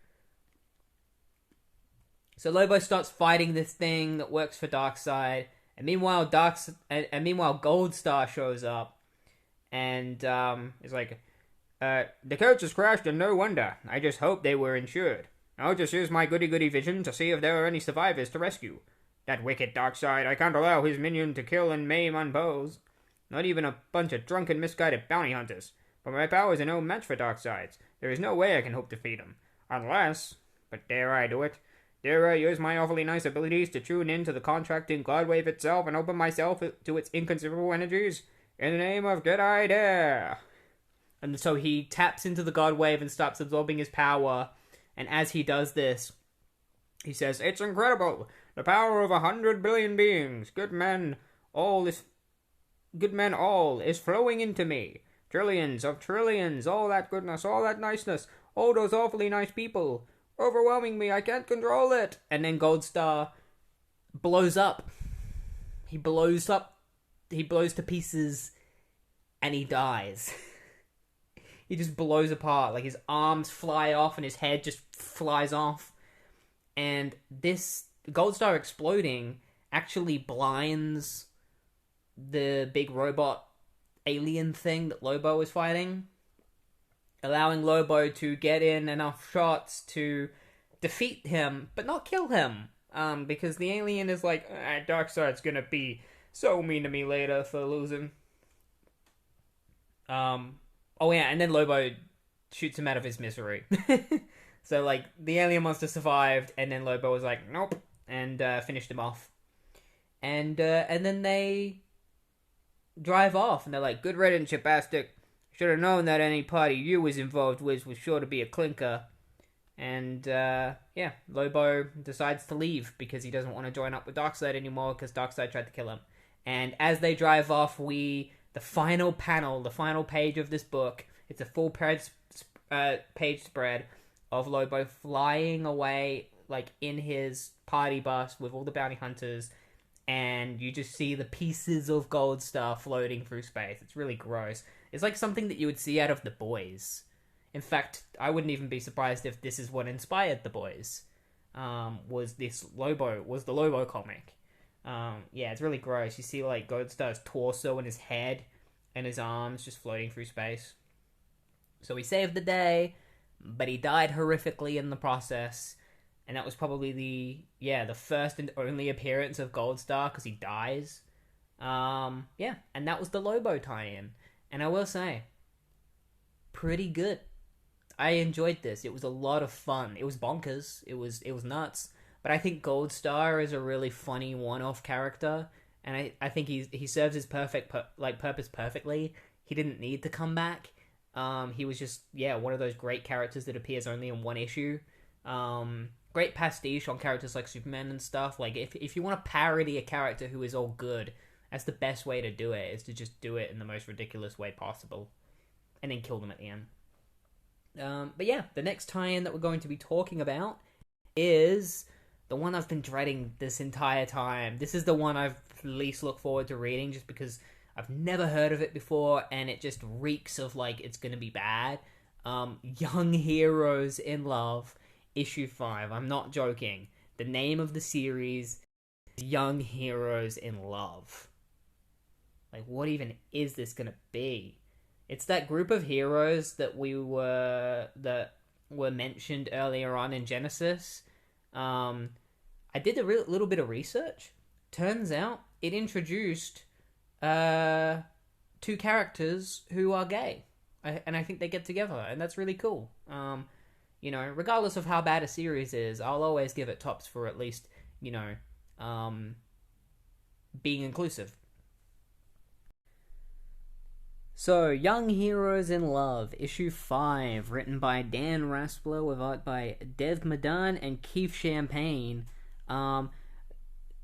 So Lobo starts fighting this thing that works for Darkseid, and meanwhile Goldstar shows up and is like, the coach has crashed and no wonder. I just hope they were insured. I'll just use my goody-goody vision to see if there are any survivors to rescue. That wicked Darkseid, I can't allow his minion to kill and maim unbows. Not even a bunch of drunken, misguided bounty hunters. But my powers are no match for Darkseid's. There is no way I can hope to defeat him. Unless... But dare I do it? Dare I use my awfully nice abilities to tune in to the contracting Godwave itself and open myself to its inconceivable energies? In the name of Good I Dare! And so he taps into the Godwave and starts absorbing his power. And as he does this, he says, "It's incredible! The power of 100 billion beings, good men all, is flowing into me. Trillions of trillions, all that goodness, all that niceness, all those awfully nice people. Overwhelming me, I can't control it." And then Goldstar blows up. He blows to pieces, and he dies. He just blows apart. Like, his arms fly off and his head just flies off. And this Goldstar exploding actually blinds the big robot alien thing that Lobo is fighting, allowing Lobo to get in enough shots to defeat him, but not kill him. Because the alien is like, Darkseid's gonna be so mean to me later for losing. Oh yeah, and then Lobo shoots him out of his misery. So, like, the alien monster survived, and then Lobo was like, nope, and finished him off. And then they drive off, and they're like, good riddance, you bastard. Should have known that any party you was involved with was sure to be a clinker. And, yeah, Lobo decides to leave because he doesn't want to join up with Darkseid anymore because Darkseid tried to kill him. And as they drive off, the final panel, the final page of this book, it's a full page spread of Lobo flying away, like, in his party bus with all the bounty hunters, and you just see the pieces of Goldstar floating through space. It's really gross. It's like something that you would see out of The Boys. In fact, I wouldn't even be surprised if this is what inspired The Boys. Was the Lobo comic. Yeah, it's really gross. You see, like, Goldstar's torso and his head and his arms just floating through space. So he saved the day, but he died horrifically in the process. And that was probably the first and only appearance of Goldstar, because he dies. Yeah, and that was the Lobo tie-in. And I will say, pretty good. I enjoyed this. It was a lot of fun. It was bonkers. It was nuts. But I think Goldstar is a really funny one-off character, and I think he serves his purpose perfectly. He didn't need to come back. He was just, one of those great characters that appears only in one issue. Great pastiche on characters like Superman and stuff. Like, if you want to parody a character who is all good, that's the best way to do it, is to just do it in the most ridiculous way possible. And then kill them at the end. But yeah, the next tie-in that we're going to be talking about is the one I've been dreading this entire time. This is the one I've least looked forward to reading, just because I've never heard of it before, and it just reeks of, like, it's gonna be bad. Young Heroes in Love, issue 5. I'm not joking. The name of the series is Young Heroes in Love. Like, what even is this gonna be? It's that group of heroes that were mentioned earlier on in Genesis. I did a little bit of research. Turns out it introduced 2 characters who are gay, and I think they get together, and that's really cool. Regardless of how bad a series is, I'll always give it tops for at least, being inclusive. So, Young Heroes in Love, issue 5, written by Dan Raspler with art by Dev Madan and Keith Champagne.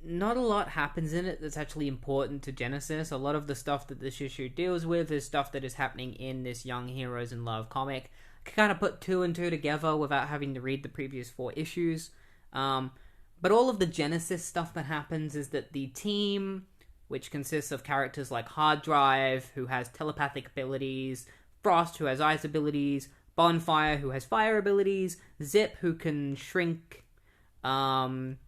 not a lot happens in it that's actually important to Genesis. A lot of the stuff that this issue deals with is stuff that is happening in this Young Heroes in Love comic. I can kind of put two and two together without having to read the previous 4 issues. But all of the Genesis stuff that happens is that the team, which consists of characters like Hard Drive, who has telepathic abilities, Frost, who has ice abilities, Bonfire, who has fire abilities, Zip, who can shrink, Off-Ramp,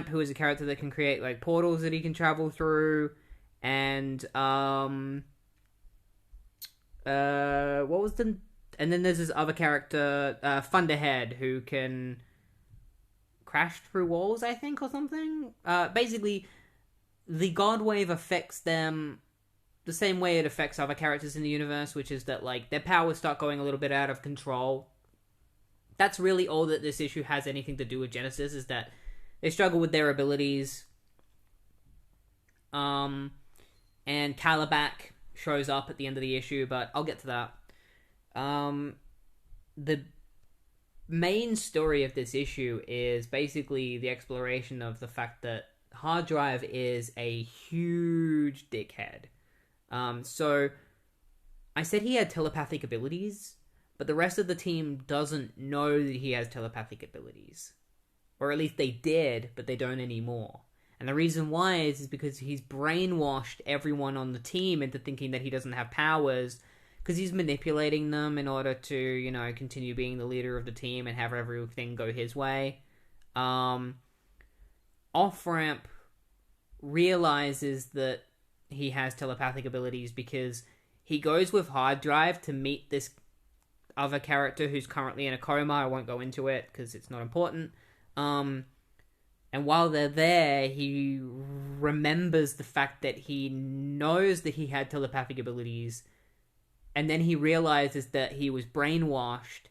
who is a character that can create like portals that he can travel through, and what was the... And then there's this other character, Thunderhead, who can crash through walls, I think, or something. Basically, the Godwave affects them the same way it affects other characters in the universe, which is that like their powers start going a little bit out of control. That's really all that this issue has anything to do with Genesis, is that they struggle with their abilities. And Calabac shows up at the end of the issue, but I'll get to that. The main story of this issue is basically the exploration of the fact that Hard Drive is a huge dickhead. So I said he had telepathic abilities, but the rest of the team doesn't know that he has telepathic abilities. Or at least they did, but they don't anymore. And the reason why is because he's brainwashed everyone on the team into thinking that he doesn't have powers, because he's manipulating them in order to, you know, continue being the leader of the team and have everything go his way. Off-Ramp realizes that he has telepathic abilities because he goes with Hard Drive to meet this other character who's currently in a coma. I won't go into it because it's not important. And while they're there, he remembers the fact that he knows that he had telepathic abilities, and then he realizes that he was brainwashed,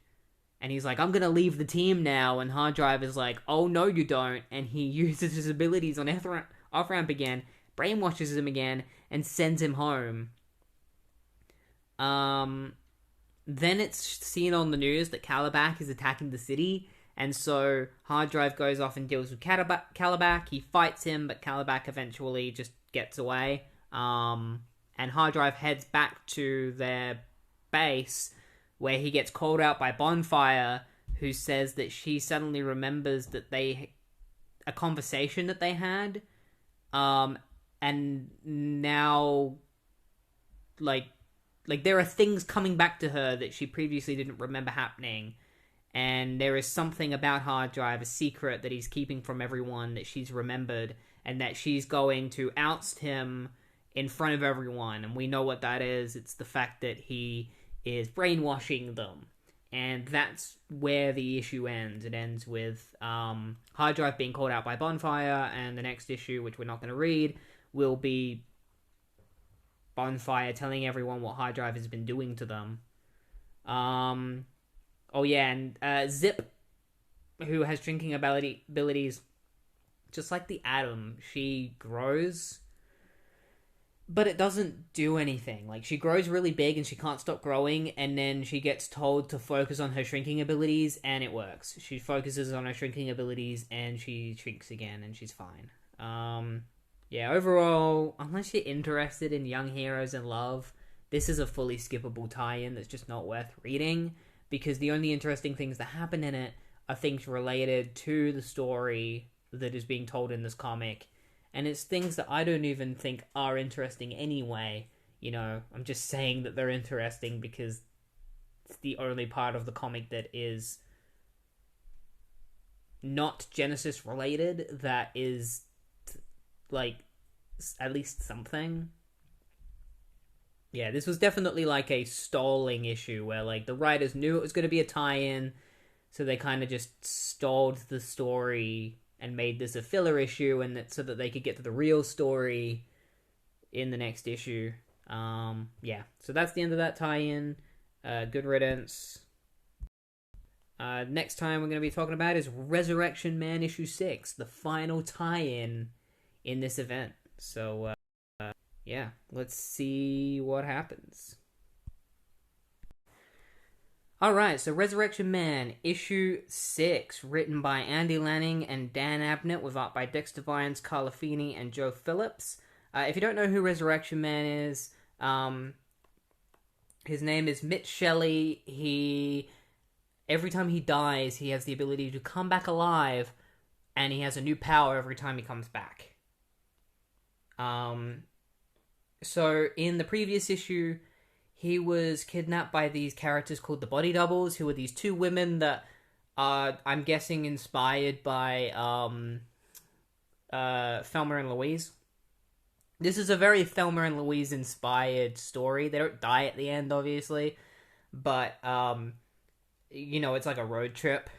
and he's like, I'm gonna leave the team now, and Hard Drive is like, oh no you don't, and he uses his abilities on Off-Ramp again, brainwashes him again, and sends him home. Then it's seen on the news that Calabac is attacking the city, and so Hard Drive goes off and deals with Calabac. He fights him, but Calabac eventually just gets away. And Hard Drive heads back to their base, where he gets called out by Bonfire, who says that she suddenly remembers that a conversation that they had, and now, like there are things coming back to her that she previously didn't remember happening, and there is something about Hard Drive, a secret that he's keeping from everyone that she's remembered, and that she's going to oust him in front of everyone, and we know what that is. It's the fact that he is brainwashing them, and that's where the issue ends. It ends with Hard Drive being called out by Bonfire, and the next issue, which we're not going to read, will be Bonfire telling everyone what Hard Drive has been doing to them. Oh yeah, and Zip, who has drinking abilities, just like the Atom, she grows, but it doesn't do anything. Like, she grows really big and she can't stop growing, and then she gets told to focus on her shrinking abilities, and it works. She focuses on her shrinking abilities and she shrinks again, and she's fine. Yeah, overall, unless you're interested in Young Heroes in Love, this is a fully skippable tie-in that's just not worth reading, because the only interesting things that happen in it are things related to the story that is being told in this comic, and it's things that I don't even think are interesting anyway. You know, I'm just saying that they're interesting because it's the only part of the comic that is not Genesis related that is, like, at least something. Yeah, this was definitely like a stalling issue where, like, the writers knew it was going to be a tie-in, so they kind of just stalled the story and made this a filler issue, and that so that they could get to the real story in the next issue. Yeah, so that's the end of that tie-in. Good riddance. Next time we're going to be talking about is Resurrection Man issue 6, the final tie-in in this event. So, yeah, let's see what happens. Alright, so Resurrection Man, issue 6, written by Andy Lanning and Dan Abnett, with art by Dexter Vines, Carla Feeney, and Joe Phillips. If you don't know who Resurrection Man is, his name is Mitch Shelley. Every time he dies, he has the ability to come back alive, and he has a new power every time he comes back. So in the previous issue, he was kidnapped by these characters called the Body Doubles, who are these two women that are, I'm guessing, inspired by Thelma and Louise. This is a very Thelma and Louise inspired story. They don't die at the end, obviously, but it's like a road trip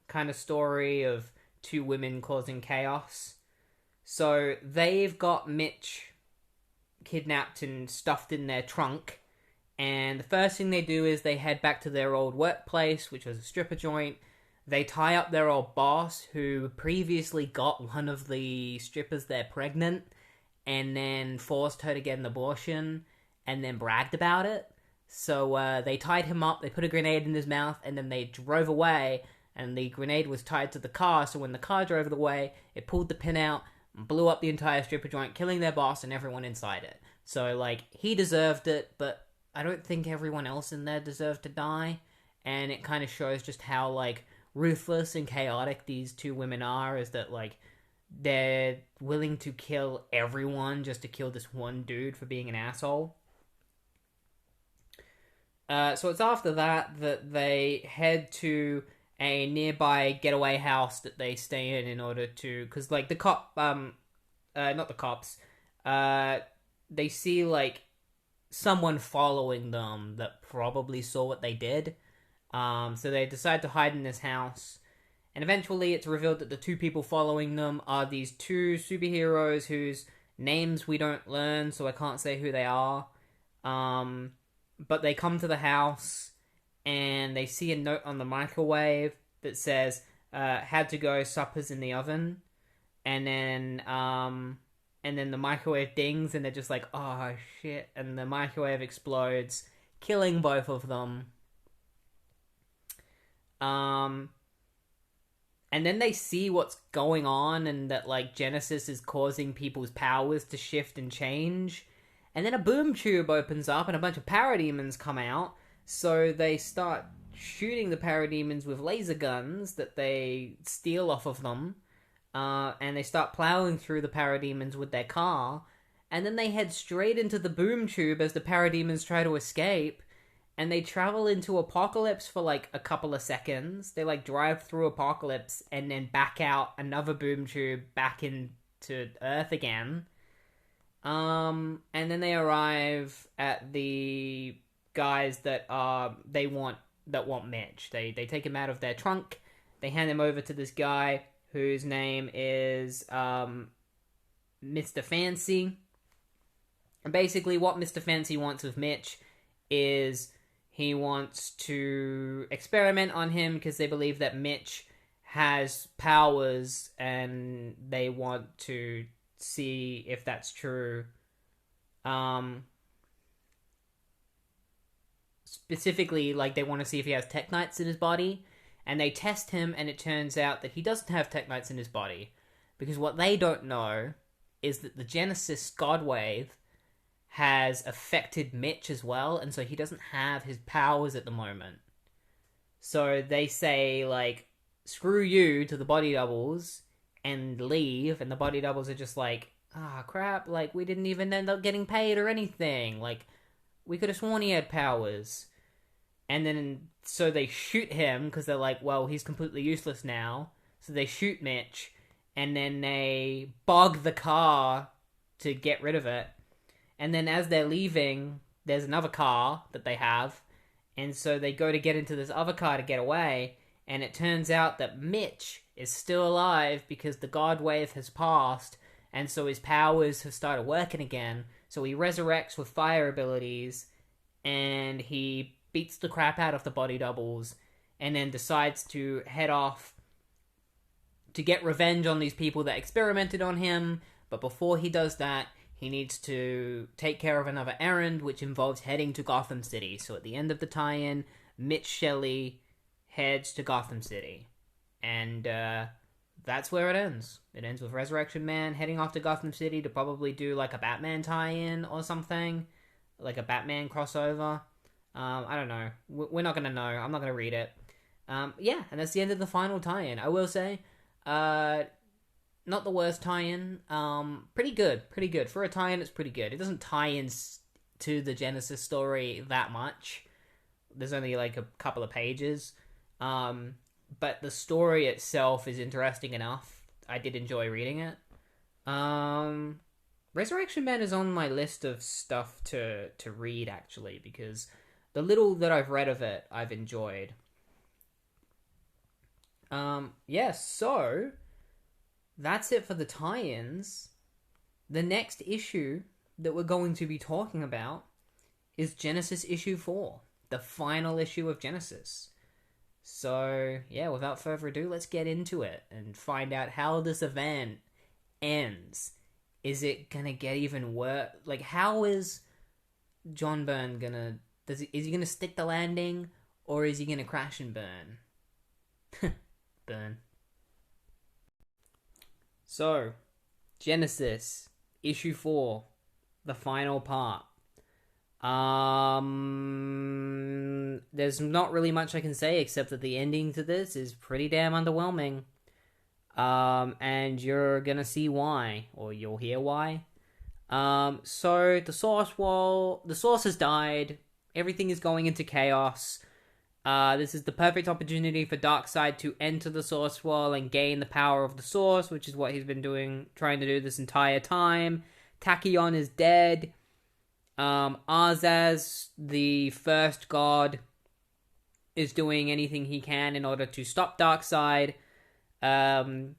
kind of story of two women causing chaos. So they've got Mitch kidnapped and stuffed in their trunk, and the first thing they do is they head back to their old workplace, which was a stripper joint. They tie up their old boss, who previously got one of the strippers there pregnant, and then forced her to get an abortion, and then bragged about it. So they tied him up, they put a grenade in his mouth, and then they drove away, and the grenade was tied to the car, so when the car drove away, it pulled the pin out, blew up the entire stripper joint, killing their boss and everyone inside it. So, he deserved it, but I don't think everyone else in there deserved to die. And it kind of shows just how, ruthless and chaotic these two women are, is that, they're willing to kill everyone just to kill this one dude for being an asshole. So it's after that they head to a nearby getaway house that they stay in order to, because the cop, not the cops, they see someone following them that probably saw what they did, so they decide to hide in this house, and eventually it's revealed that the two people following them are these two superheroes whose names we don't learn, so I can't say who they are, but they come to the house, and they see a note on the microwave that says, had to go, supper's in the oven. And then the microwave dings, and they're just like, oh shit. And the microwave explodes, killing both of them. And then they see what's going on, and that, Genesis is causing people's powers to shift and change. And then a boom tube opens up, and a bunch of parademons come out. So they start shooting the parademons with laser guns that they steal off of them. And they start plowing through the parademons with their car. And then they head straight into the boom tube as the parademons try to escape. And they travel into Apocalypse for a couple of seconds. They drive through Apocalypse and then back out another boom tube back into Earth again. And then they arrive at the guys that want Mitch. They take him out of their trunk. They hand him over to this guy whose name is Mr. Fancy. And basically what Mr. Fancy wants with Mitch is he wants to experiment on him because they believe that Mitch has powers, and they want to see if that's true. Specifically, they want to see if he has Teknites in his body, and they test him, and it turns out that he doesn't have Teknites in his body, because what they don't know is that the Genesis Godwave has affected Mitch as well, and so he doesn't have his powers at the moment. So they say, screw you to the Body Doubles, and leave, and the Body Doubles are just crap, we didn't even end up getting paid or anything, we could have sworn he had powers. And then, so they shoot him, because they're well, he's completely useless now, so they shoot Mitch, and then they bog the car to get rid of it. And then as they're leaving, there's another car that they have, and so they go to get into this other car to get away, and it turns out that Mitch is still alive because the Godwave has passed, and so his powers have started working again, so he resurrects with fire abilities, and he beats the crap out of the Body Doubles, and then decides to head off to get revenge on these people that experimented on him, but before he does that, he needs to take care of another errand, which involves heading to Gotham City. So at the end of the tie-in, Mitch Shelley heads to Gotham City. And that's where it ends. It ends with Resurrection Man heading off to Gotham City to probably do like a Batman tie-in or something. Like a Batman crossover. I don't know. We're not going to know. I'm not going to read it. Yeah, and that's the end of the final tie-in. I will say, not the worst tie-in. Pretty good. For a tie-in, it's pretty good. It doesn't tie in to the Genesis story that much. There's only like a couple of pages. But the story itself is interesting enough. I did enjoy reading it. Resurrection Man is on my list of stuff to read, actually, because the little that I've read of it, I've enjoyed. So that's it for the tie-ins. The next issue that we're going to be talking about is Genesis issue 4, the final issue of Genesis. So, yeah, without further ado, let's get into it and find out how this event ends. Is it gonna get even worse? Like, how is John Byrne gonna... is he gonna stick the landing, or is he gonna crash and burn? Burn. So, Genesis, issue 4, the final part. There's not really much I can say except that the ending to this is pretty damn underwhelming. And you're gonna see why, or you'll hear why. So the source has died. Everything is going into chaos. This is the perfect opportunity for Darkseid to enter the source wall and gain the power of the source, which is what he's been trying to do this entire time. Tachyon is dead. Azaz, the first god, is doing anything he can in order to stop Darkseid. The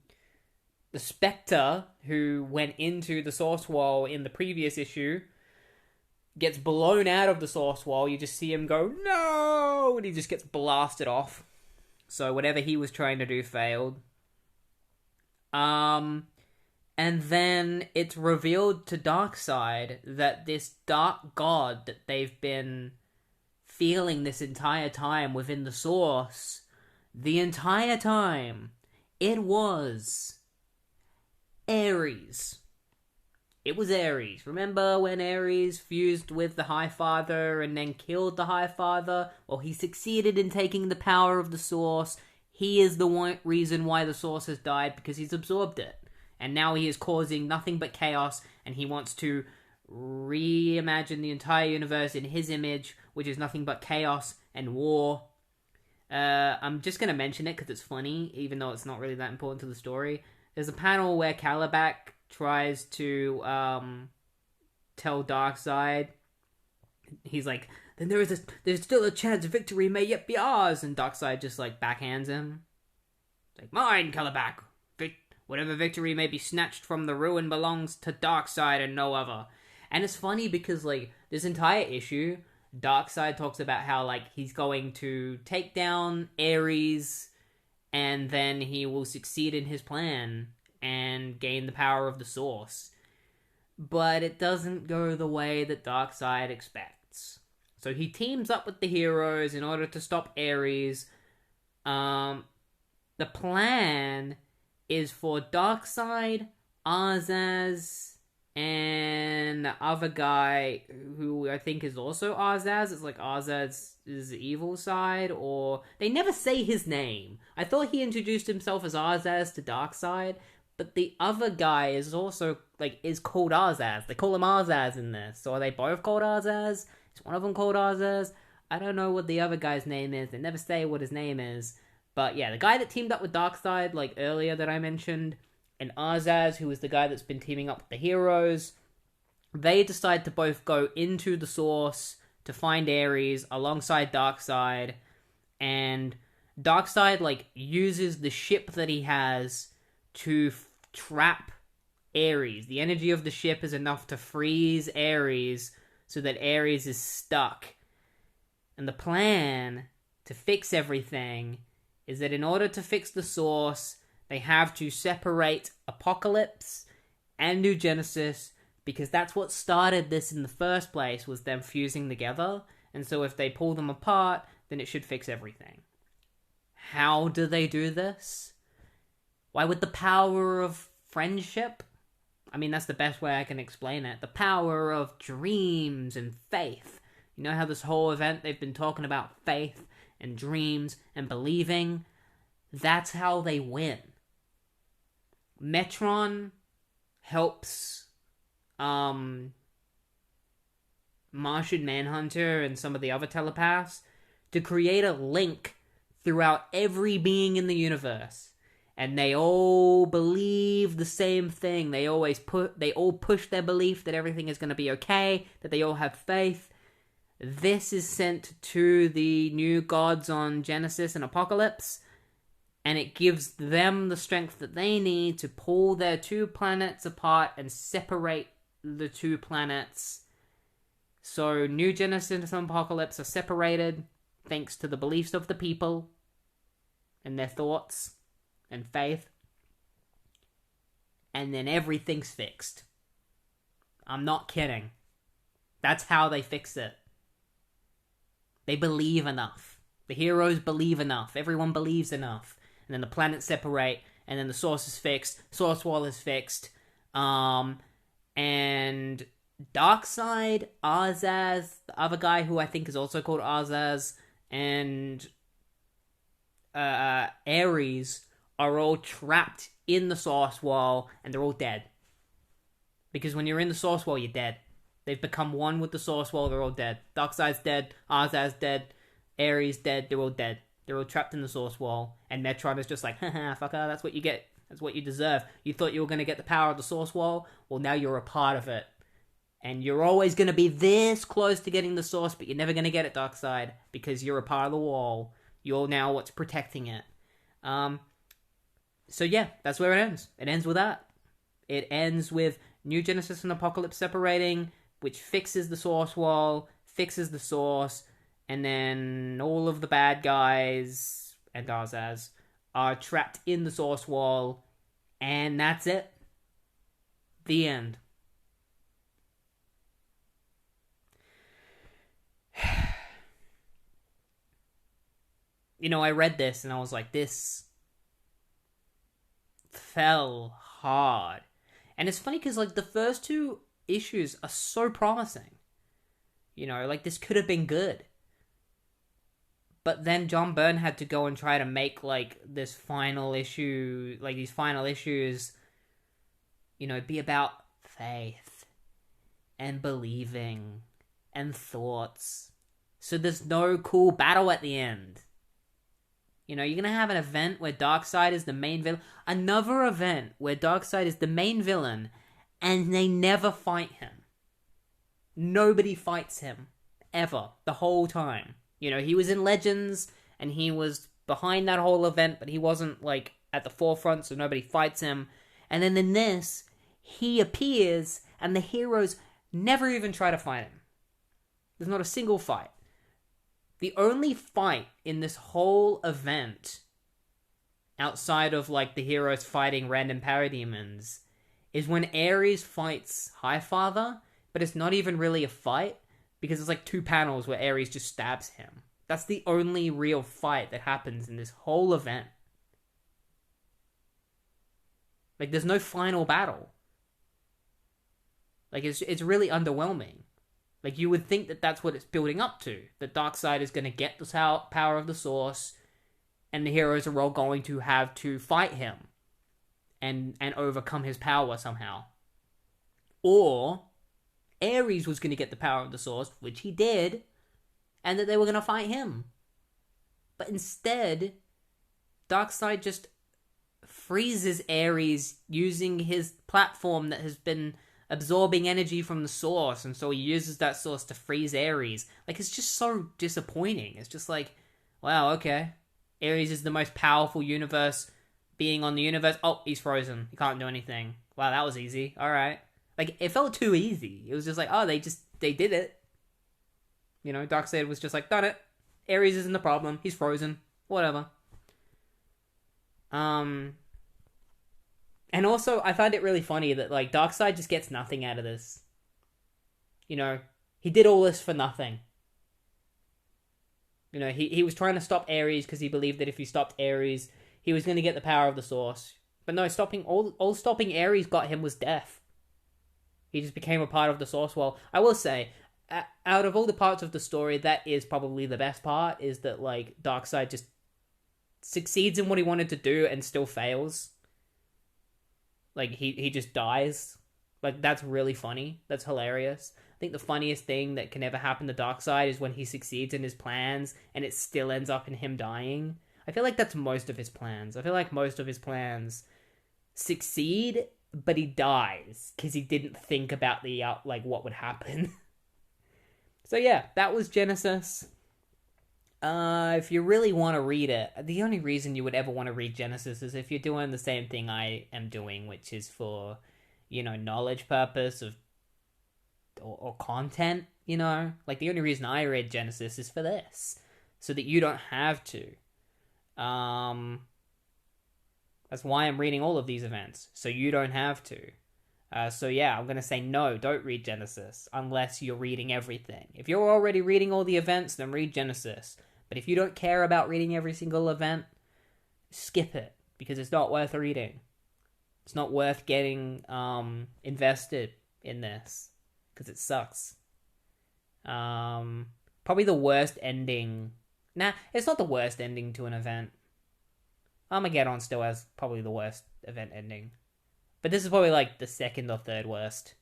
Spectre, who went into the source wall in the previous issue, gets blown out of the source wall. You just see him go, no! And he just gets blasted off. So whatever he was trying to do failed. And then it's revealed to Darkseid that this dark god that they've been feeling this entire time within the source, the entire time, it was Ares. It was Ares. Remember when Ares fused with the Highfather and then killed the Highfather? Well, he succeeded in taking the power of the source. He is the reason why the source has died, because he's absorbed it. And now he is causing nothing but chaos, and he wants to reimagine the entire universe in his image, which is nothing but chaos and war. I'm just going to mention it because it's funny, even though it's not really that important to the story. There's a panel where Calabac tries to tell Darkseid, he's like, then there's still a chance victory may yet be ours, and Darkseid just like backhands him. It's like, mine, Calabac. Whatever victory may be snatched from the ruin belongs to Darkseid and no other. And it's funny because, like, this entire issue, Darkseid talks about how, like, he's going to take down Ares and then he will succeed in his plan and gain the power of the source. But it doesn't go the way that Darkseid expects. So he teams up with the heroes in order to stop Ares. The plan is for Darkseid, Azaz, and the other guy who I think is also Azaz. It's like Azaz is the evil side, or they never say his name. I thought he introduced himself as Azaz to Darkseid, but the other guy is also is called Azaz. They call him Azaz in this. So are they both called Azaz? Is one of them called Azaz? I don't know what the other guy's name is. They never say what his name is. But yeah, the guy that teamed up with Darkseid, earlier that I mentioned, and Azaz, who is the guy that's been teaming up with the heroes, they decide to both go into the source to find Ares alongside Darkseid, and Darkseid, uses the ship that he has to trap Ares. The energy of the ship is enough to freeze Ares so that Ares is stuck. And the plan to fix everything is that in order to fix the source, they have to separate Apocalypse and New Genesis, because that's what started this in the first place, was them fusing together. And so if they pull them apart, then it should fix everything. How do they do this? Why, with the power of friendship? I mean, that's the best way I can explain it. The power of dreams and faith. You know how this whole event they've been talking about faith and dreams and believing? That's how they win. Metron helps Martian Manhunter and some of the other telepaths to create a link throughout every being in the universe. And they all believe the same thing. They all push their belief that everything is going to be okay, that they all have faith. This is sent to the new gods on Genesis and Apocalypse, and it gives them the strength that they need to pull their two planets apart and separate the two planets. So New Genesis and Apocalypse are separated thanks to the beliefs of the people and their thoughts and faith, and then everything's fixed. I'm not kidding. That's how they fix it. They believe enough. The heroes believe enough. Everyone believes enough. And then the planets separate, and then the source is fixed. Source wall is fixed. And Darkseid, Arzaz, the other guy who I think is also called Arzaz, and Ares are all trapped in the source wall, and they're all dead. Because when you're in the source wall, you're dead. They've become one with the source wall, they're all dead. Darkseid's dead, Arzaz dead, Ares dead, they're all dead. They're all trapped in the source wall, and Metron is just like, haha, fucker, that's what you get. That's what you deserve. You thought you were going to get the power of the source wall? Well, now you're a part of it. And you're always going to be this close to getting the source, but you're never going to get it, Darkseid, because you're a part of the wall. You're now what's protecting it. So yeah, that's where it ends. It ends with that. It ends with New Genesis and Apocalypse separating, which fixes the source wall, fixes the source, and then all of the bad guys and Arzaz are trapped in the source wall, and that's it. The end. You know, I read this and I was like, this fell hard. And it's funny because, like, the first two issues are so promising. You know, like, this could have been good. But then John Byrne had to go and try to make, like, this final issue, like, these final issues, you know, be about faith and believing and thoughts. So there's no cool battle at the end. You know, you're going to have an event where Darkseid is the main villain. Another event where Darkseid is the main villain and they never fight him. Nobody fights him. Ever. The whole time. You know, he was in Legends and he was behind that whole event, but he wasn't, like, at the forefront, so nobody fights him. And then in this, he appears and the heroes never even try to fight him. There's not a single fight. The only fight in this whole event, outside of, like, the heroes fighting random parademons, is when Ares fights Highfather, but it's not even really a fight, because it's like 2 panels where Ares just stabs him. That's the only real fight that happens in this whole event. Like, there's no final battle. Like, it's really underwhelming. Like, you would think that that's what it's building up to. That Darkseid is going to get the power of the source, and the heroes are all going to have to fight him and overcome his power somehow. Or Ares was going to get the power of the source, which he did, and that they were going to fight him. But instead, Darkseid just freezes Ares using his platform that has been absorbing energy from the source, and so he uses that source to freeze Ares. Like, it's just so disappointing. It's just like, wow, okay. Ares is the most powerful universe being on the universe. Oh, he's frozen. He can't do anything. Wow, that was easy. Alright. Like, it felt too easy. It was just like, oh, they did it. You know, Darkseid was just like, done it. Ares isn't the problem. He's frozen. Whatever. And also, I find it really funny that, like, Darkseid just gets nothing out of this. You know, he did all this for nothing. You know, he was trying to stop Ares because he believed that if he stopped Ares, he was going to get the power of the Source. But no, all stopping Ares got him was death. He just became a part of the Source. Well, I will say, out of all the parts of the story, that is probably the best part, is that, like, Darkseid just succeeds in what he wanted to do and still fails. Like, he just dies. Like, that's really funny. That's hilarious. I think the funniest thing that can ever happen to Darkseid is when he succeeds in his plans and it still ends up in him dying. I feel like that's most of his plans. I feel like most of his plans succeed, but he dies because he didn't think about what would happen. So yeah, that was Genesis. If you really want to read it, the only reason you would ever want to read Genesis is if you're doing the same thing I am doing, which is for, knowledge purpose or content, Like, the only reason I read Genesis is for this, so that you don't have to. That's why I'm reading all of these events, so you don't have to. So yeah, I'm going to say no, don't read Genesis, unless you're reading everything. If you're already reading all the events, then read Genesis. But if you don't care about reading every single event, skip it, because it's not worth reading. It's not worth getting invested in this, because it sucks. Probably the worst ending... Nah, it's not the worst ending to an event. Armageddon still has probably the worst event ending. But this is probably like the second or third worst.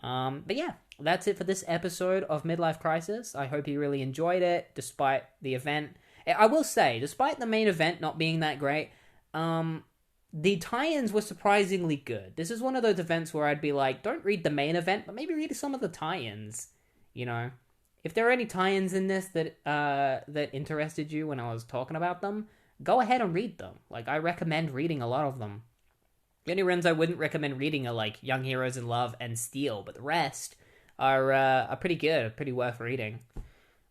But yeah, that's it for this episode of Midlife Crisis. I hope you really enjoyed it, despite the event. I will say, despite the main event not being that great, the tie-ins were surprisingly good. This is one of those events where I'd be like, don't read the main event, but maybe read some of the tie-ins. If there are any tie-ins in this that interested you when I was talking about them, go ahead and read them. Like, I recommend reading a lot of them. The only ones I wouldn't recommend reading are, like, Young Heroes in Love and Steel, but the rest are pretty good, pretty worth reading.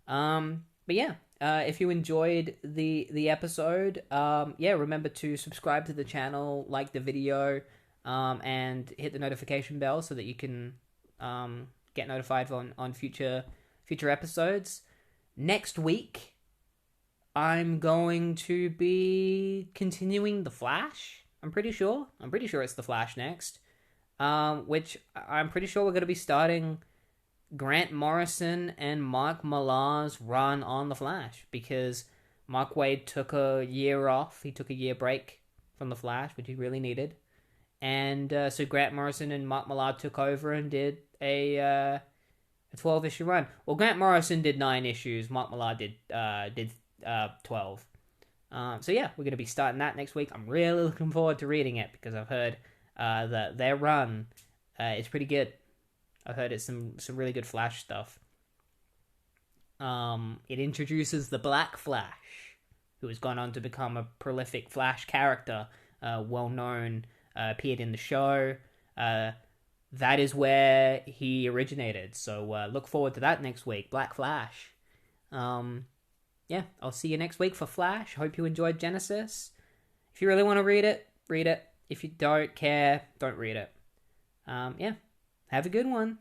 But yeah, if you enjoyed the episode, remember to subscribe to the channel, like the video, and hit the notification bell so that you can get notified on future episodes. Next week, I'm going to be continuing The Flash. I'm pretty sure it's The Flash next. Which I'm pretty sure we're going to be starting Grant Morrison and Mark Millar's run on The Flash, because Mark Waid took a year off. He took a year break from The Flash, which he really needed. And so Grant Morrison and Mark Millar took over and did a 12-issue run. Well, Grant Morrison did 9 issues. Mark Millar did 12. So yeah, we're going to be starting that next week. I'm really looking forward to reading it, because I've heard that their run is pretty good. I've heard it's some really good Flash stuff. It introduces the Black Flash, who has gone on to become a prolific Flash character, well known, appeared in the show. That is where he originated. So look forward to that next week, Black Flash. Yeah, I'll see you next week for Flash. Hope you enjoyed Genesis. If you really want to read it, read it. If you don't care, don't read it. Yeah, have a good one.